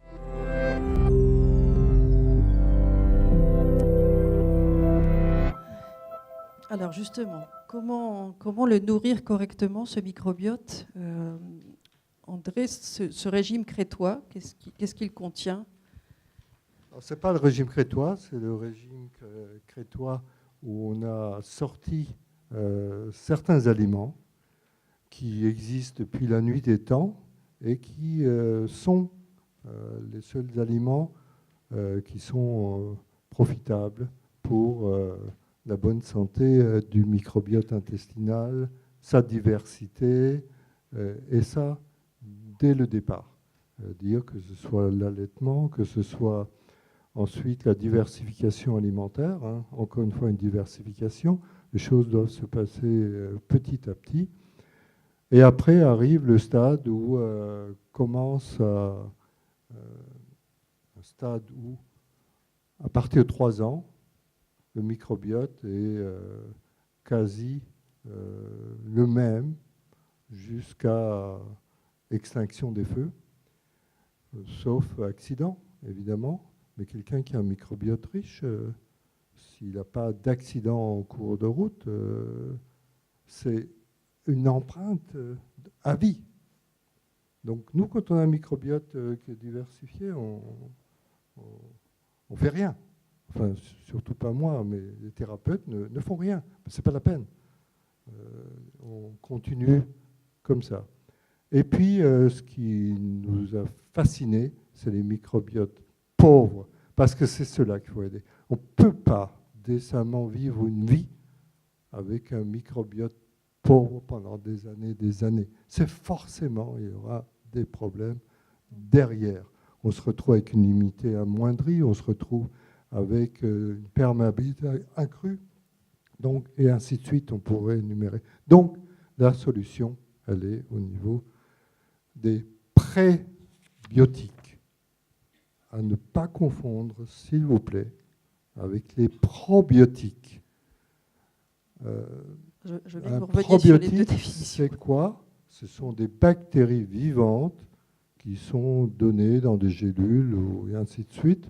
Alors justement, comment le nourrir correctement, ce microbiote André, ce régime crétois, qu'est-ce qu'il contient? Ce n'est pas le régime crétois, c'est le régime crétois où on a sorti certains aliments qui existent depuis la nuit des temps et qui sont les seuls aliments qui sont profitables pour la bonne santé du microbiote intestinal, sa diversité, et ça dès le départ. Dire que ce soit l'allaitement, que ce soit ensuite la diversification alimentaire, hein, encore une fois une diversification, les choses doivent se passer petit à petit. Et après arrive le stade où commence un stade où, à partir de 3 ans, le microbiote est quasi le même jusqu'à extinction des feux, sauf accident, évidemment. Mais quelqu'un qui a un microbiote riche, s'il n'a pas d'accident en cours de route, c'est une empreinte à vie. Donc nous, quand on a un microbiote qui est diversifié, on fait rien. Enfin, surtout pas moi, mais les thérapeutes ne font rien. Ce n'est pas la peine. On continue comme ça. Et puis, ce qui nous a fascinés, c'est les microbiotes pauvres, parce que c'est cela qu'il faut aider. On ne peut pas décemment vivre une vie avec un microbiote pauvres pendant des années, des années. C'est forcément, il y aura des problèmes derrière. On se retrouve avec une humidité amoindrie, on se retrouve avec une perméabilité accrue, donc, et ainsi de suite, on pourrait énumérer. Donc, la solution, elle est au niveau des prébiotiques. À ne pas confondre, s'il vous plaît, avec les probiotiques. Je vais Un vous revenir sur les deux probiotique, définitions. c'est quoi? Ce sont des bactéries vivantes qui sont données dans des gélules et ainsi de suite,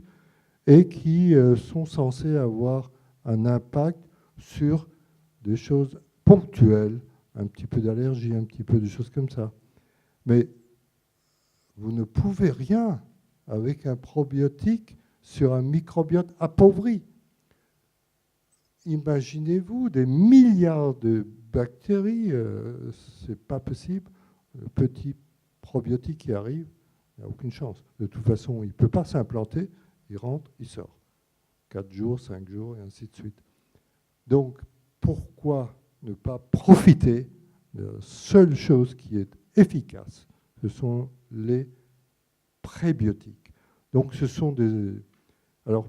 et qui sont censées avoir un impact sur des choses ponctuelles, un petit peu d'allergie, un petit peu de choses comme ça. Mais vous ne pouvez rien avec un probiotique sur un microbiote appauvri. Imaginez-vous des milliards de bactéries, c'est pas possible. Le petit probiotique qui arrive, il n'y a aucune chance. De toute façon, il ne peut pas s'implanter, il rentre, il sort. 4 jours, 5 jours, et ainsi de suite. Donc, pourquoi ne pas profiter de la seule chose qui est efficace? Ce sont les prébiotiques. Donc, ce sont des... Alors,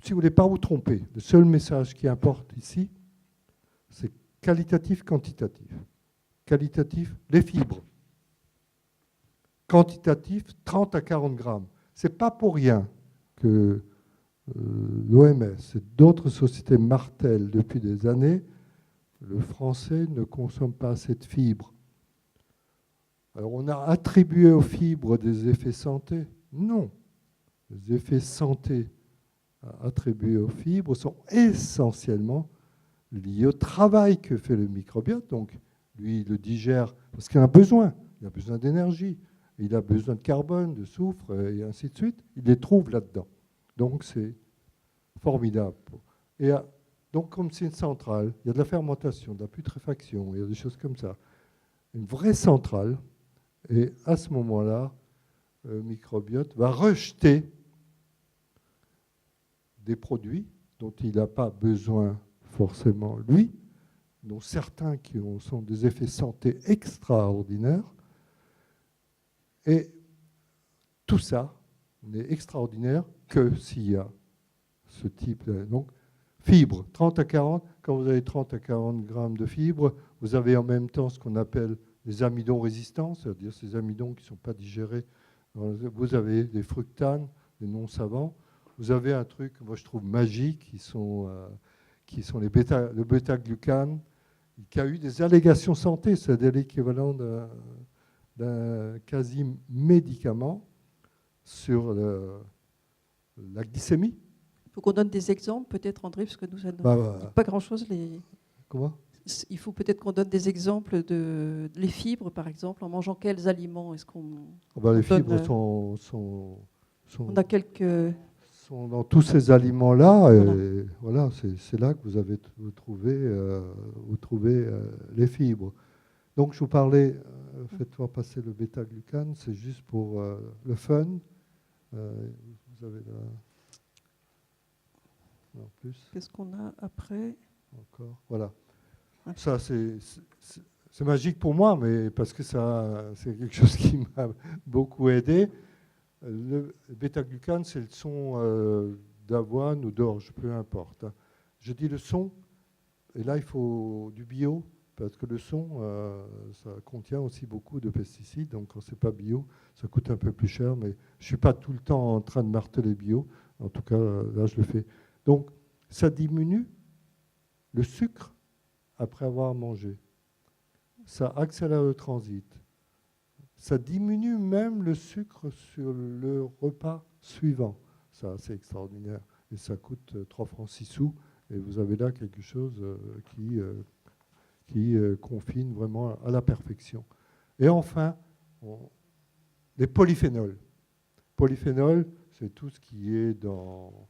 si vous ne voulez pas vous tromper, le seul message qui importe ici, c'est qualitatif, quantitatif. Qualitatif, les fibres. Quantitatif, 30 à 40 grammes. Ce n'est pas pour rien que l'OMS et d'autres sociétés martèlent depuis des années, le français ne consomme pas assez de fibres. Alors on a attribué aux fibres des effets santé? Non. Les effets santé attribués aux fibres sont essentiellement liés au travail que fait le microbiote. Donc lui, il le digère parce qu'il en a besoin. Il a besoin d'énergie, il a besoin de carbone, de soufre, et ainsi de suite. Il les trouve là-dedans. Donc c'est formidable. Et donc comme c'est une centrale, il y a de la fermentation, de la putréfaction, il y a des choses comme ça. Une vraie centrale. Et à ce moment-là, le microbiote va rejeter des produits dont il n'a pas besoin forcément lui, dont certains qui sont des effets santé extraordinaires. Et tout ça n'est extraordinaire que s'il y a ce type de... Donc, fibres, 30 à 40. Quand vous avez 30 à 40 grammes de fibres, vous avez en même temps ce qu'on appelle les amidons résistants, c'est-à-dire ces amidons qui ne sont pas digérés. Vous avez des fructanes, des non-savants. Vous avez un truc, moi je trouve magique, qui sont le bêta-glucane, qui a eu des allégations santé, c'est-à-dire l'équivalent d'un quasi-médicament sur la glycémie. Il faut qu'on donne des exemples, peut-être, André, parce que nous, ça ne dit pas grand-chose. Comment ? Il faut peut-être qu'on donne des exemples de les fibres, par exemple. En mangeant quels aliments est-ce qu'on les fibres on a quelques... sont dans tous ces aliments-là. Et voilà, c'est là que vous trouvez les fibres. Donc, je vous parlais, faites-moi passer le bêta-glucane, c'est juste pour le fun. Vous avez là... En plus. Qu'est-ce qu'on a après? Encore, voilà. Ça, c'est magique pour moi, mais parce que c'est quelque chose qui m'a beaucoup aidé. Le bêta-glucane, c'est le son d'avoine ou d'orge, peu importe. Je dis le son, et là, il faut du bio, parce que le son, ça contient aussi beaucoup de pesticides. Donc, quand ce n'est pas bio, ça coûte un peu plus cher, mais je ne suis pas tout le temps en train de marteler bio. En tout cas, là, je le fais. Donc, ça diminue le sucre après avoir mangé. Ça accélère le transit. Ça diminue même le sucre sur le repas suivant. Ça, c'est extraordinaire. Et ça coûte 3 francs 6 sous. Et vous avez là quelque chose qui confine vraiment à la perfection. Et enfin, les polyphénols. Polyphénols, c'est tout ce qui est dans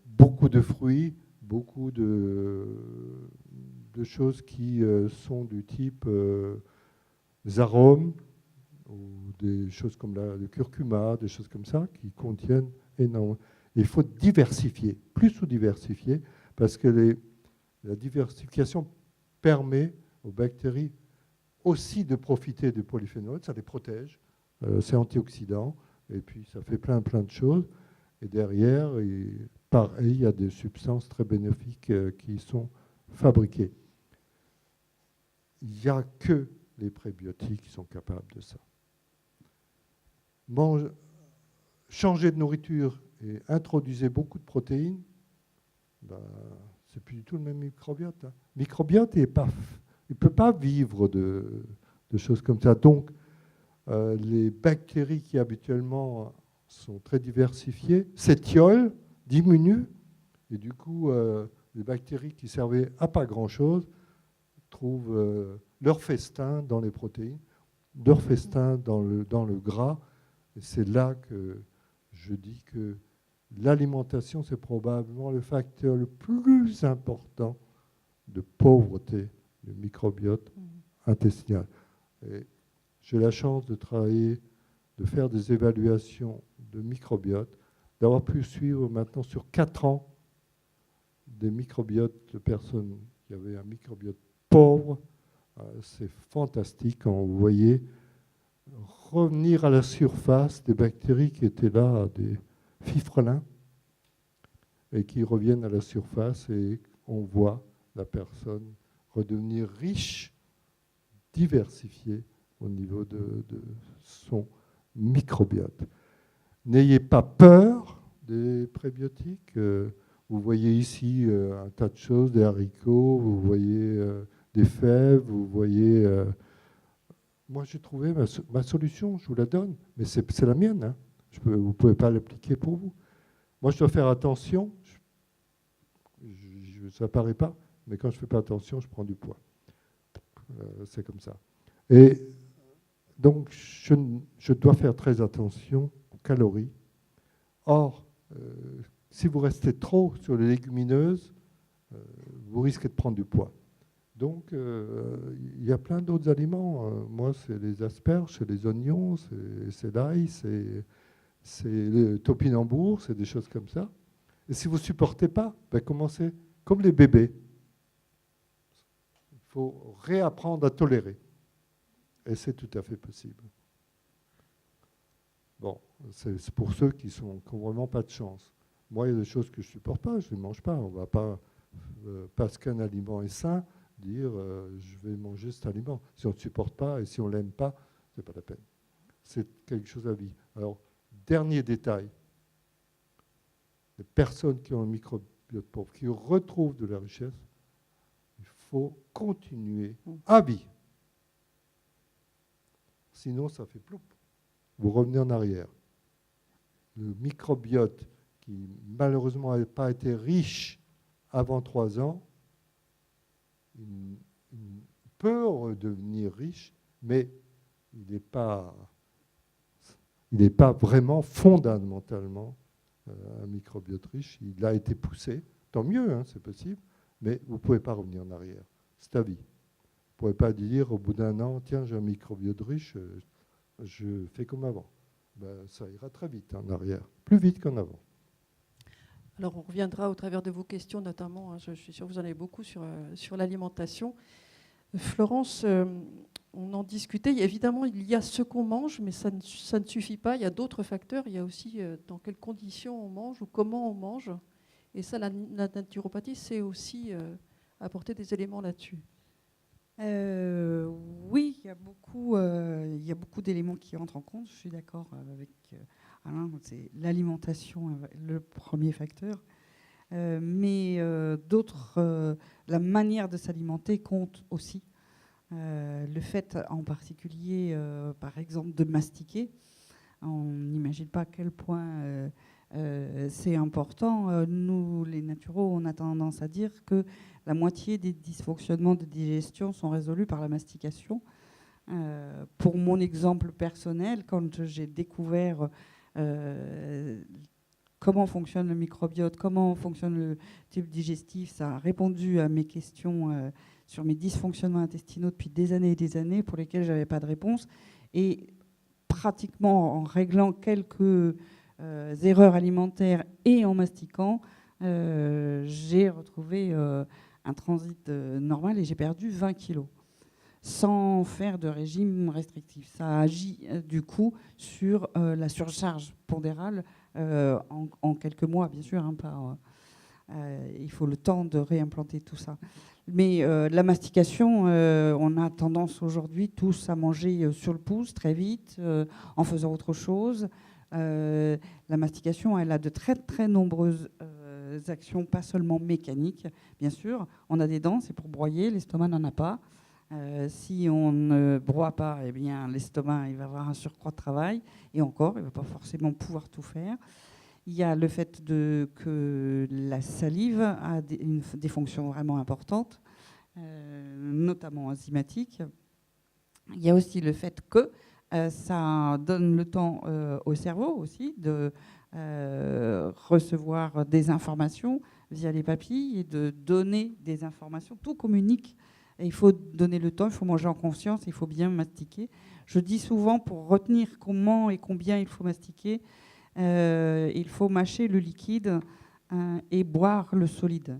beaucoup de fruits, beaucoup de choses qui sont du type des arômes, ou des choses comme le curcuma, des choses comme ça, qui contiennent énormément. Il faut diversifier, plus ou diversifier, parce que la diversification permet aux bactéries aussi de profiter du polyphénol, ça les protège, c'est antioxydant, et puis ça fait plein de choses. Et derrière, pareil, il y a des substances très bénéfiques qui sont fabriquées. Il n'y a que les prébiotiques qui sont capables de ça. Changer de nourriture et introduisez beaucoup de protéines, ben, c'est plus du tout le même microbiote. Le microbiote, il ne peut pas vivre de choses comme ça. Donc, les bactéries qui habituellement sont très diversifiées s'étiolent, diminuent, et du coup, les bactéries qui servaient à pas grand-chose trouvent leur festin dans les protéines, leur festin dans le gras. Et c'est là que je dis que l'alimentation, c'est probablement le facteur le plus important de pauvreté du microbiote intestinal. Et j'ai la chance de travailler, de faire des évaluations de microbiote, d'avoir pu suivre maintenant sur 4 ans des microbiotes de personnes qui avaient un microbiote pauvre. C'est fantastique quand vous voyez revenir à la surface des bactéries qui étaient là, des fifrelins, et qui reviennent à la surface et on voit la personne redevenir riche, diversifiée au niveau de son microbiote. N'ayez pas peur des prébiotiques. Vous voyez ici un tas de choses, des haricots, vous voyez des fèves, vous voyez... moi, j'ai trouvé ma solution, je vous la donne, mais c'est la mienne. Hein. Vous ne pouvez pas l'appliquer pour vous. Moi, je dois faire attention. Ça ne paraît pas, mais quand je ne fais pas attention, je prends du poids. C'est comme ça. Et donc, je dois faire très attention aux calories. Or, si vous restez trop sur les légumineuses, vous risquez de prendre du poids. Donc, il y a plein d'autres aliments. Moi, c'est les asperges, c'est les oignons, c'est l'ail, c'est le topinambour, c'est des choses comme ça. Et si vous ne supportez pas, ben commencez comme les bébés. Il faut réapprendre à tolérer. Et c'est tout à fait possible. Bon, c'est pour ceux qui n'ont vraiment pas de chance. Moi, il y a des choses que je ne supporte pas, je ne les mange pas. On ne va pas, parce qu'un aliment est sain, dire je vais manger cet aliment. Si on ne supporte pas et si on ne l'aime pas, ce n'est pas la peine. C'est quelque chose à vivre. Alors, dernier détail. Les personnes qui ont un microbiote pauvre, qui retrouvent de la richesse, il faut continuer à vie. Sinon, ça fait ploup. Vous revenez en arrière. Le microbiote qui, malheureusement, n'a pas été riche avant 3 ans, il peut redevenir riche, mais il n'est pas vraiment fondamentalement un microbiote riche. Il a été poussé, tant mieux, hein, c'est possible, mais vous ne pouvez pas revenir en arrière. C'est à vie. Vous ne pouvez pas dire au bout d'1 an, tiens, j'ai un microbiote riche, je fais comme avant. Ben, ça ira très vite en arrière, plus vite qu'en avant. Alors, on reviendra au travers de vos questions, notamment, hein, je suis sûre que vous en avez beaucoup sur l'alimentation. Florence, on en discutait. Évidemment, il y a ce qu'on mange, mais ça ne suffit pas. Il y a d'autres facteurs. Il y a aussi dans quelles conditions on mange ou comment on mange. Et ça, la naturopathie, c'est aussi apporter des éléments là-dessus. Oui, il y a beaucoup d'éléments qui entrent en compte. Je suis d'accord avec Alain, c'est l'alimentation le premier facteur. Mais d'autres, la manière de s'alimenter compte aussi. Le fait en particulier, par exemple, de mastiquer. On n'imagine pas à quel point c'est important. Nous, les naturaux, on a tendance à dire que la moitié des dysfonctionnements de digestion sont résolus par la mastication. Pour mon exemple personnel, quand j'ai découvert comment fonctionne le microbiote, comment fonctionne le tube digestif, ça a répondu à mes questions sur mes dysfonctionnements intestinaux depuis des années et des années pour lesquels je n'avais pas de réponse. Et pratiquement en réglant quelques erreurs alimentaires et en mastiquant, j'ai retrouvé un transit normal et j'ai perdu 20 kilos. sans faire de régime restrictif. Ça agit du coup sur la surcharge pondérale en quelques mois, bien sûr, hein, il faut le temps de réimplanter tout ça. Mais la mastication, on a tendance aujourd'hui tous à manger sur le pouce très vite, en faisant autre chose. La mastication, elle a de très très nombreuses actions, pas seulement mécaniques, bien sûr. On a des dents, c'est pour broyer, l'estomac n'en a pas. Si on ne broie pas, eh bien, l'estomac il va avoir un surcroît de travail, et encore, il ne va pas forcément pouvoir tout faire. Il y a le fait que la salive a des fonctions vraiment importantes, notamment enzymatiques. Il y a aussi le fait que ça donne le temps au cerveau aussi de recevoir des informations via les papilles et de donner des informations. Tout communique. Et il faut donner le temps, il faut manger en conscience, il faut bien mastiquer. Je dis souvent, pour retenir comment et combien il faut mastiquer, il faut mâcher le liquide et boire le solide.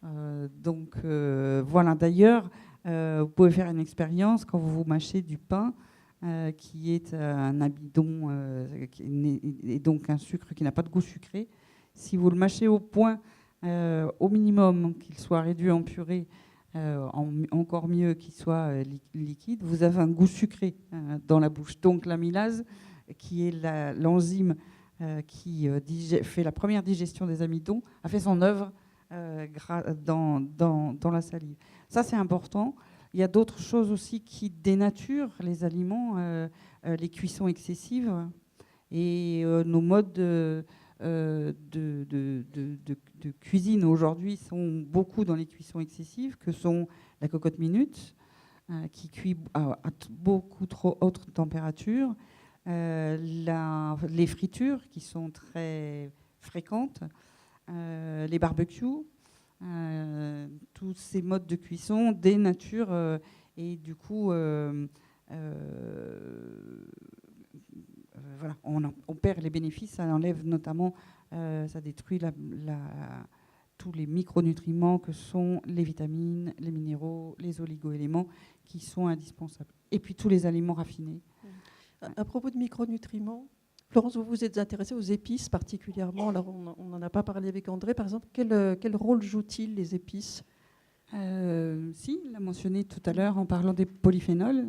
Donc voilà, d'ailleurs, vous pouvez faire une expérience quand vous mâchez du pain qui est un amidon et donc un sucre qui n'a pas de goût sucré. Si vous le mâchez au point, au minimum, qu'il soit réduit en purée, encore mieux qu'il soit liquide, vous avez un goût sucré dans la bouche. Donc l'amylase, qui est l'enzyme qui fait la première digestion des amidons, a fait son œuvre dans la salive. Ça, c'est important. Il y a d'autres choses aussi qui dénaturent les aliments, les cuissons excessives et nos modes de cuisine aujourd'hui sont beaucoup dans les cuissons excessives, que sont la cocotte minute, qui cuit à beaucoup trop haute température, les fritures qui sont très fréquentes, les barbecues, tous ces modes de cuisson dénaturent et du coup voilà, on perd les bénéfices, ça enlève notamment, ça détruit tous les micronutriments que sont les vitamines, les minéraux, les oligo-éléments qui sont indispensables. Et puis tous les aliments raffinés. À propos de micronutriments, Florence, vous vous êtes intéressée aux épices particulièrement. Alors on n'en a pas parlé avec André. Par exemple, quel rôle jouent-ils les épices ? Si, il l'a mentionné tout à l'heure en parlant des polyphénols.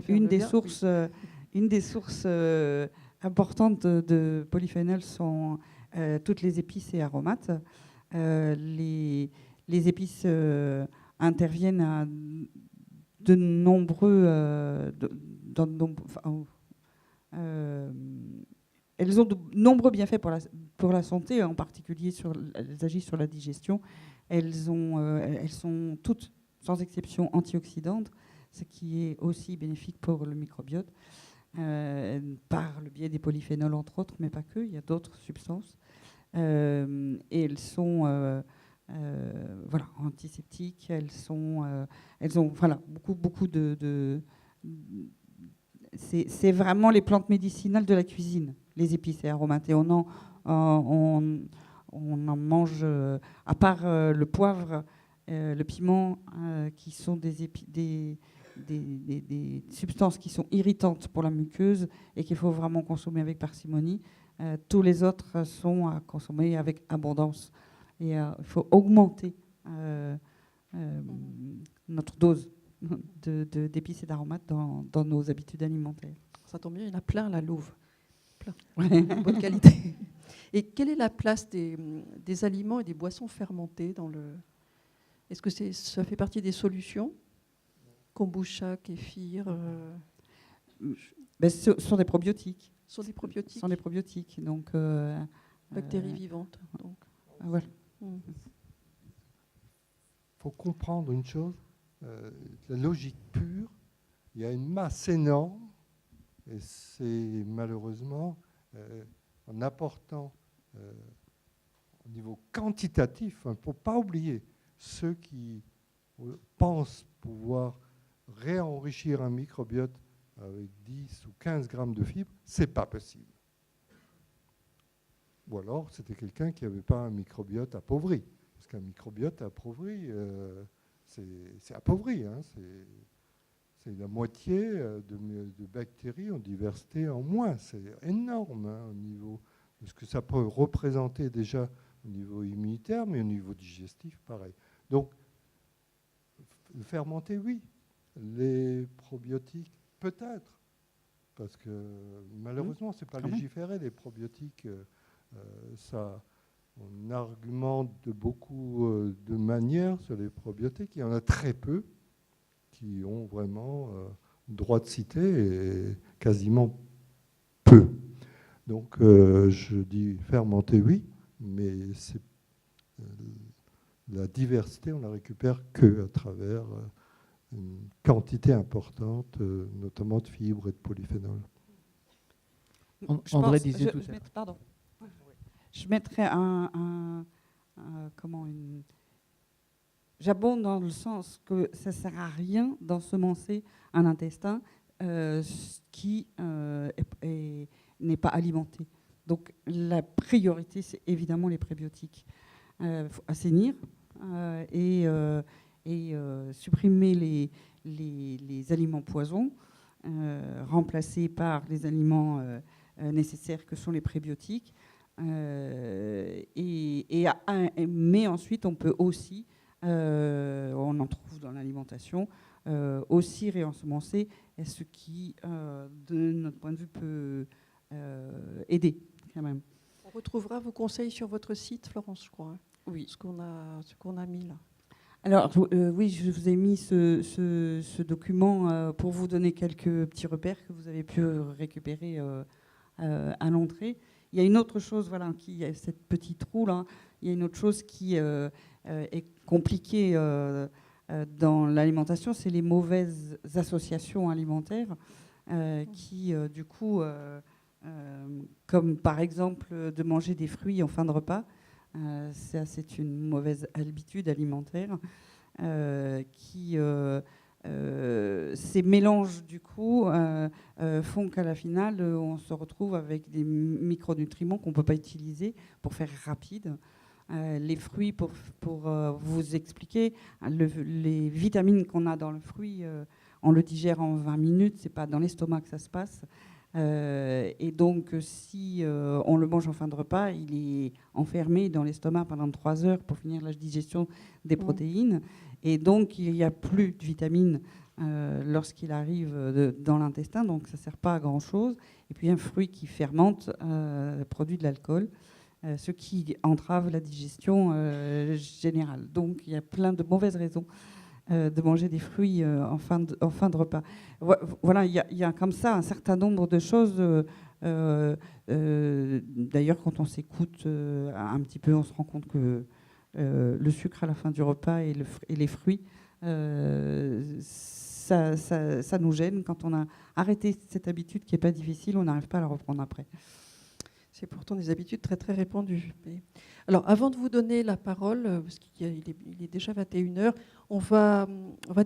Une des sources importantes de polyphénols sont toutes les épices et aromates. Les épices interviennent à de nombreux... elles ont de nombreux bienfaits pour la santé, en particulier elles agissent sur la digestion. Elles sont toutes, sans exception, antioxydantes, ce qui est aussi bénéfique pour le microbiote, par le biais des polyphénols, entre autres, mais pas que, il y a d'autres substances. Et elles sont voilà, antiseptiques, elles ont voilà, beaucoup de c'est vraiment les plantes médicinales de la cuisine, les épices et aromates. Et on en mange, à part le poivre, le piment, qui sont des substances qui sont irritantes pour la muqueuse et qu'il faut vraiment consommer avec parcimonie. Tous les autres sont à consommer avec abondance. Et il faut augmenter notre dose d'épices et d'aromates dans nos habitudes alimentaires. Ça tombe bien, il y en a plein, la Louve. Plein. Ouais. Bonne qualité. Et quelle est la place des aliments et des boissons fermentées dans le... Est-ce que ça fait partie des solutions ? Kombucha, kéfir Ce sont des probiotiques. Ce sont des probiotiques. Ce sont des probiotiques. Donc, bactéries vivantes. Donc. Voilà. Il faut comprendre une chose. La logique pure, il y a une masse énorme, et c'est malheureusement en apportant au niveau quantitatif, il ne faut pas oublier ceux qui pensent pouvoir réenrichir un microbiote avec 10 ou 15 grammes de fibres, ce n'est pas possible. Ou alors c'était quelqu'un qui n'avait pas un microbiote appauvri, parce qu'un microbiote appauvri, c'est appauvri. Hein, c'est la moitié de bactéries en diversité en moins. C'est énorme au niveau de ce que ça peut représenter déjà au niveau immunitaire, mais au niveau digestif, pareil. Donc, fermenter, oui. Les probiotiques, peut-être. Parce que malheureusement, ce n'est pas légiféré, les probiotiques. On argumente de beaucoup de manières sur les probiotiques. Il y en a très peu qui ont vraiment droit de citer et quasiment peu. Donc, je dis fermenter, oui, mais la diversité, on la récupère que à travers une quantité importante, notamment de fibres et de polyphénols. André disait tout ça. Pardon. Je mettrais j'abonde dans le sens que ça ne sert à rien d'ensemencer un intestin qui n'est pas alimenté. Donc la priorité, c'est évidemment les prébiotiques. Faut assainir et supprimer les aliments poisons, remplacés par les aliments nécessaires que sont les prébiotiques. Mais ensuite, on peut aussi, on en trouve dans l'alimentation, aussi réensemencer, ce qui, de notre point de vue, peut aider quand même. On retrouvera vos conseils sur votre site, Florence, je crois. Hein. Oui. Ce qu'on a mis là. Alors, oui, je vous ai mis ce document pour vous donner quelques petits repères que vous avez pu récupérer à l'entrée. Il y a une autre chose, voilà, qui est cette petite roue là. Il y a une autre chose qui est compliquée dans l'alimentation, c'est les mauvaises associations alimentaires qui, du coup, comme par exemple de manger des fruits en fin de repas, c'est une mauvaise habitude alimentaire qui ces mélanges, du coup, font qu'à la finale, on se retrouve avec des micronutriments qu'on ne peut pas utiliser pour faire rapide. Les fruits, pour vous expliquer, les vitamines qu'on a dans le fruit, on le digère en 20 minutes, ce n'est pas dans l'estomac que ça se passe. Et donc, si on le mange en fin de repas, il est enfermé dans l'estomac pendant 3 heures pour finir la digestion des protéines. Et donc, il n'y a plus de vitamines lorsqu'il arrive dans l'intestin, donc ça ne sert pas à grand-chose. Et puis, un fruit qui fermente produit de l'alcool, ce qui entrave la digestion générale. Donc, il y a plein de mauvaises raisons de manger des fruits en fin de repas. Voilà, il y a comme ça un certain nombre de choses. D'ailleurs, quand on s'écoute un petit peu, on se rend compte que le sucre à la fin du repas et les fruits, ça nous gêne. Quand on a arrêté cette habitude qui n'est pas difficile, on n'arrive pas à la reprendre après. C'est pourtant des habitudes très, très répandues. Alors, avant de vous donner la parole, parce qu'il est déjà 21h, on va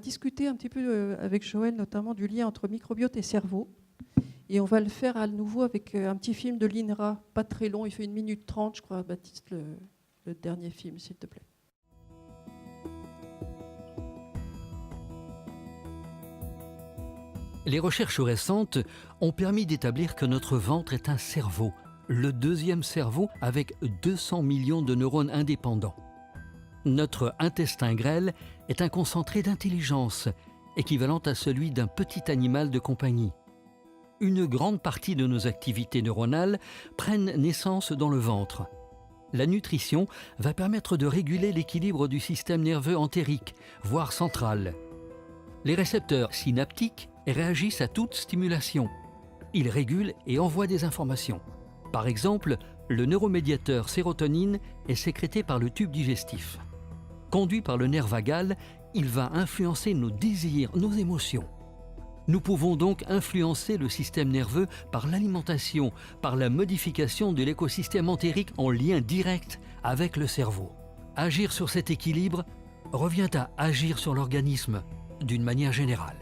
discuter un petit peu avec Joël, notamment du lien entre microbiote et cerveau. Et on va le faire à nouveau avec un petit film de l'INRA, pas très long, il fait 1 minute 30, je crois, Baptiste, le dernier film, s'il te plaît. Les recherches récentes ont permis d'établir que notre ventre est un cerveau, le 2e cerveau avec 200 millions de neurones indépendants. Notre intestin grêle est un concentré d'intelligence, équivalent à celui d'un petit animal de compagnie. Une grande partie de nos activités neuronales prennent naissance dans le ventre. La nutrition va permettre de réguler l'équilibre du système nerveux entérique, voire central. Les récepteurs synaptiques réagissent à toute stimulation. Ils régulent et envoient des informations. Par exemple, le neuromédiateur sérotonine est sécrété par le tube digestif. Conduit par le nerf vagal, il va influencer nos désirs, nos émotions. Nous pouvons donc influencer le système nerveux par l'alimentation, par la modification de l'écosystème entérique en lien direct avec le cerveau. Agir sur cet équilibre revient à agir sur l'organisme d'une manière générale.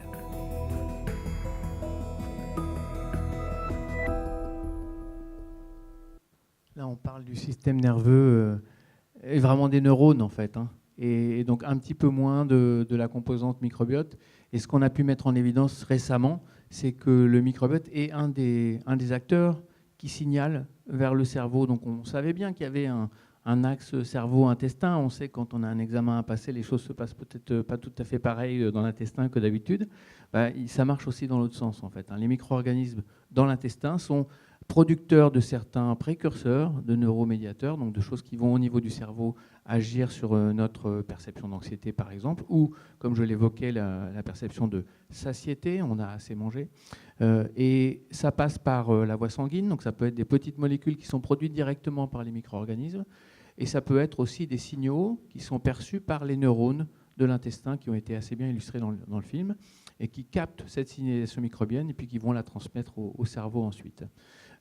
Là, on parle du système nerveux et vraiment des neurones, en fait. et donc un petit peu moins de la composante microbiote. Et ce qu'on a pu mettre en évidence récemment, c'est que le microbiote est un des acteurs qui signale vers le cerveau. Donc on savait bien qu'il y avait un axe cerveau-intestin. On sait que quand on a un examen à passer, les choses se passent peut-être pas tout à fait pareil dans l'intestin que d'habitude. Ça marche aussi dans l'autre sens en fait. Les micro-organismes dans l'intestin sont producteurs de certains précurseurs, de neuromédiateurs, donc de choses qui vont au niveau du cerveau agir sur notre perception d'anxiété par exemple, ou comme je l'évoquais, la perception de satiété, on a assez mangé. Et ça passe par la voie sanguine, donc ça peut être des petites molécules qui sont produites directement par les micro-organismes, et ça peut être aussi des signaux qui sont perçus par les neurones de l'intestin, qui ont été assez bien illustrés dans le film, et qui captent cette signalisation microbienne et puis qui vont la transmettre au cerveau ensuite.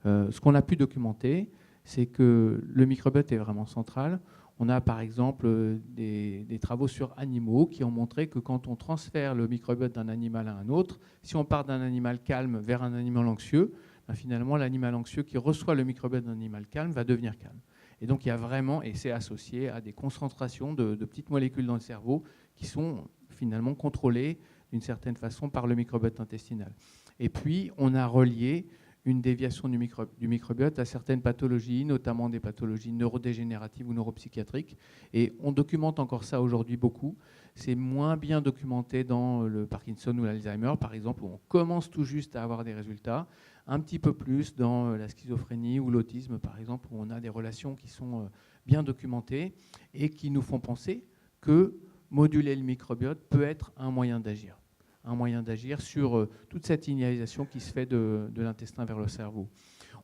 Ce qu'on a pu documenter, c'est que le microbiote est vraiment central. On a par exemple des travaux sur animaux qui ont montré que quand on transfère le microbiote d'un animal à un autre, si on part d'un animal calme vers un animal anxieux, finalement l'animal anxieux qui reçoit le microbiote d'un animal calme va devenir calme. Et donc il y a vraiment, et c'est associé à des concentrations de petites molécules dans le cerveau qui sont finalement contrôlées d'une certaine façon par le microbiote intestinal. Et puis on a relié une déviation du microbiote à certaines pathologies, notamment des pathologies neurodégénératives ou neuropsychiatriques. Et on documente encore ça aujourd'hui beaucoup. C'est moins bien documenté dans le Parkinson ou l'Alzheimer, par exemple, où on commence tout juste à avoir des résultats. Un petit peu plus dans la schizophrénie ou l'autisme, par exemple, où on a des relations qui sont bien documentées et qui nous font penser que moduler le microbiote peut être un moyen d'agir. Un moyen d'agir sur toute cette signalisation qui se fait de l'intestin vers le cerveau.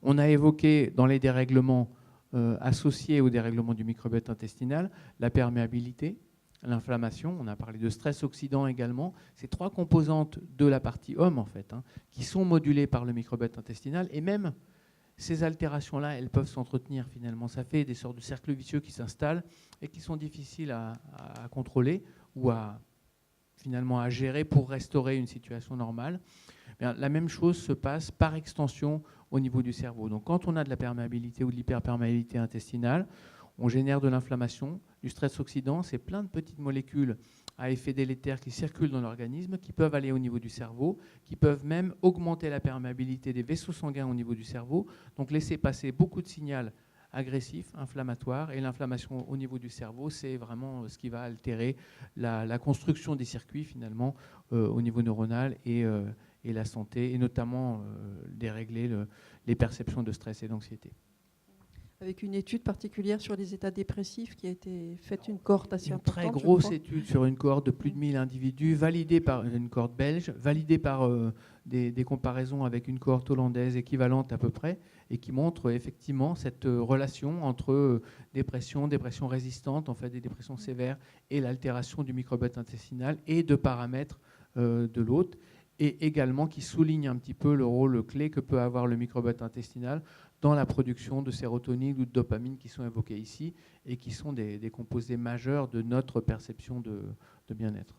On a évoqué dans les dérèglements associés au dérèglement du microbiote intestinal la perméabilité, l'inflammation, on a parlé de stress oxydant également. Ces trois composantes de la partie homme, en fait, qui sont modulées par le microbiote intestinal, et même ces altérations-là, elles peuvent s'entretenir finalement. Ça fait des sortes de cercles vicieux qui s'installent et qui sont difficiles à contrôler ou finalement à gérer pour restaurer une situation normale. Bien, la même chose se passe par extension au niveau du cerveau. Donc quand on a de la perméabilité ou de l'hyperperméabilité intestinale, on génère de l'inflammation, du stress oxydant, c'est plein de petites molécules à effet délétère qui circulent dans l'organisme, qui peuvent aller au niveau du cerveau, qui peuvent même augmenter la perméabilité des vaisseaux sanguins au niveau du cerveau, donc laisser passer beaucoup de signaux agressif, inflammatoire, et l'inflammation au niveau du cerveau, c'est vraiment ce qui va altérer la construction des circuits finalement au niveau neuronal et la santé, et notamment dérégler les perceptions de stress et d'anxiété. Avec une étude particulière sur les états dépressifs qui a été faite, une cohorte assez importante. Une très grosse étude sur une cohorte de plus de 1000 individus, validée par une cohorte belge, validée par des comparaisons avec une cohorte hollandaise équivalente à peu près, et qui montre effectivement cette relation entre dépression résistante, en fait des dépressions sévères, et l'altération du microbiote intestinal et de paramètres de l'autre, et également qui souligne un petit peu le rôle clé que peut avoir le microbiote intestinal dans la production de sérotonine ou de dopamine qui sont évoqués ici et qui sont des composés majeurs de notre perception de bien-être.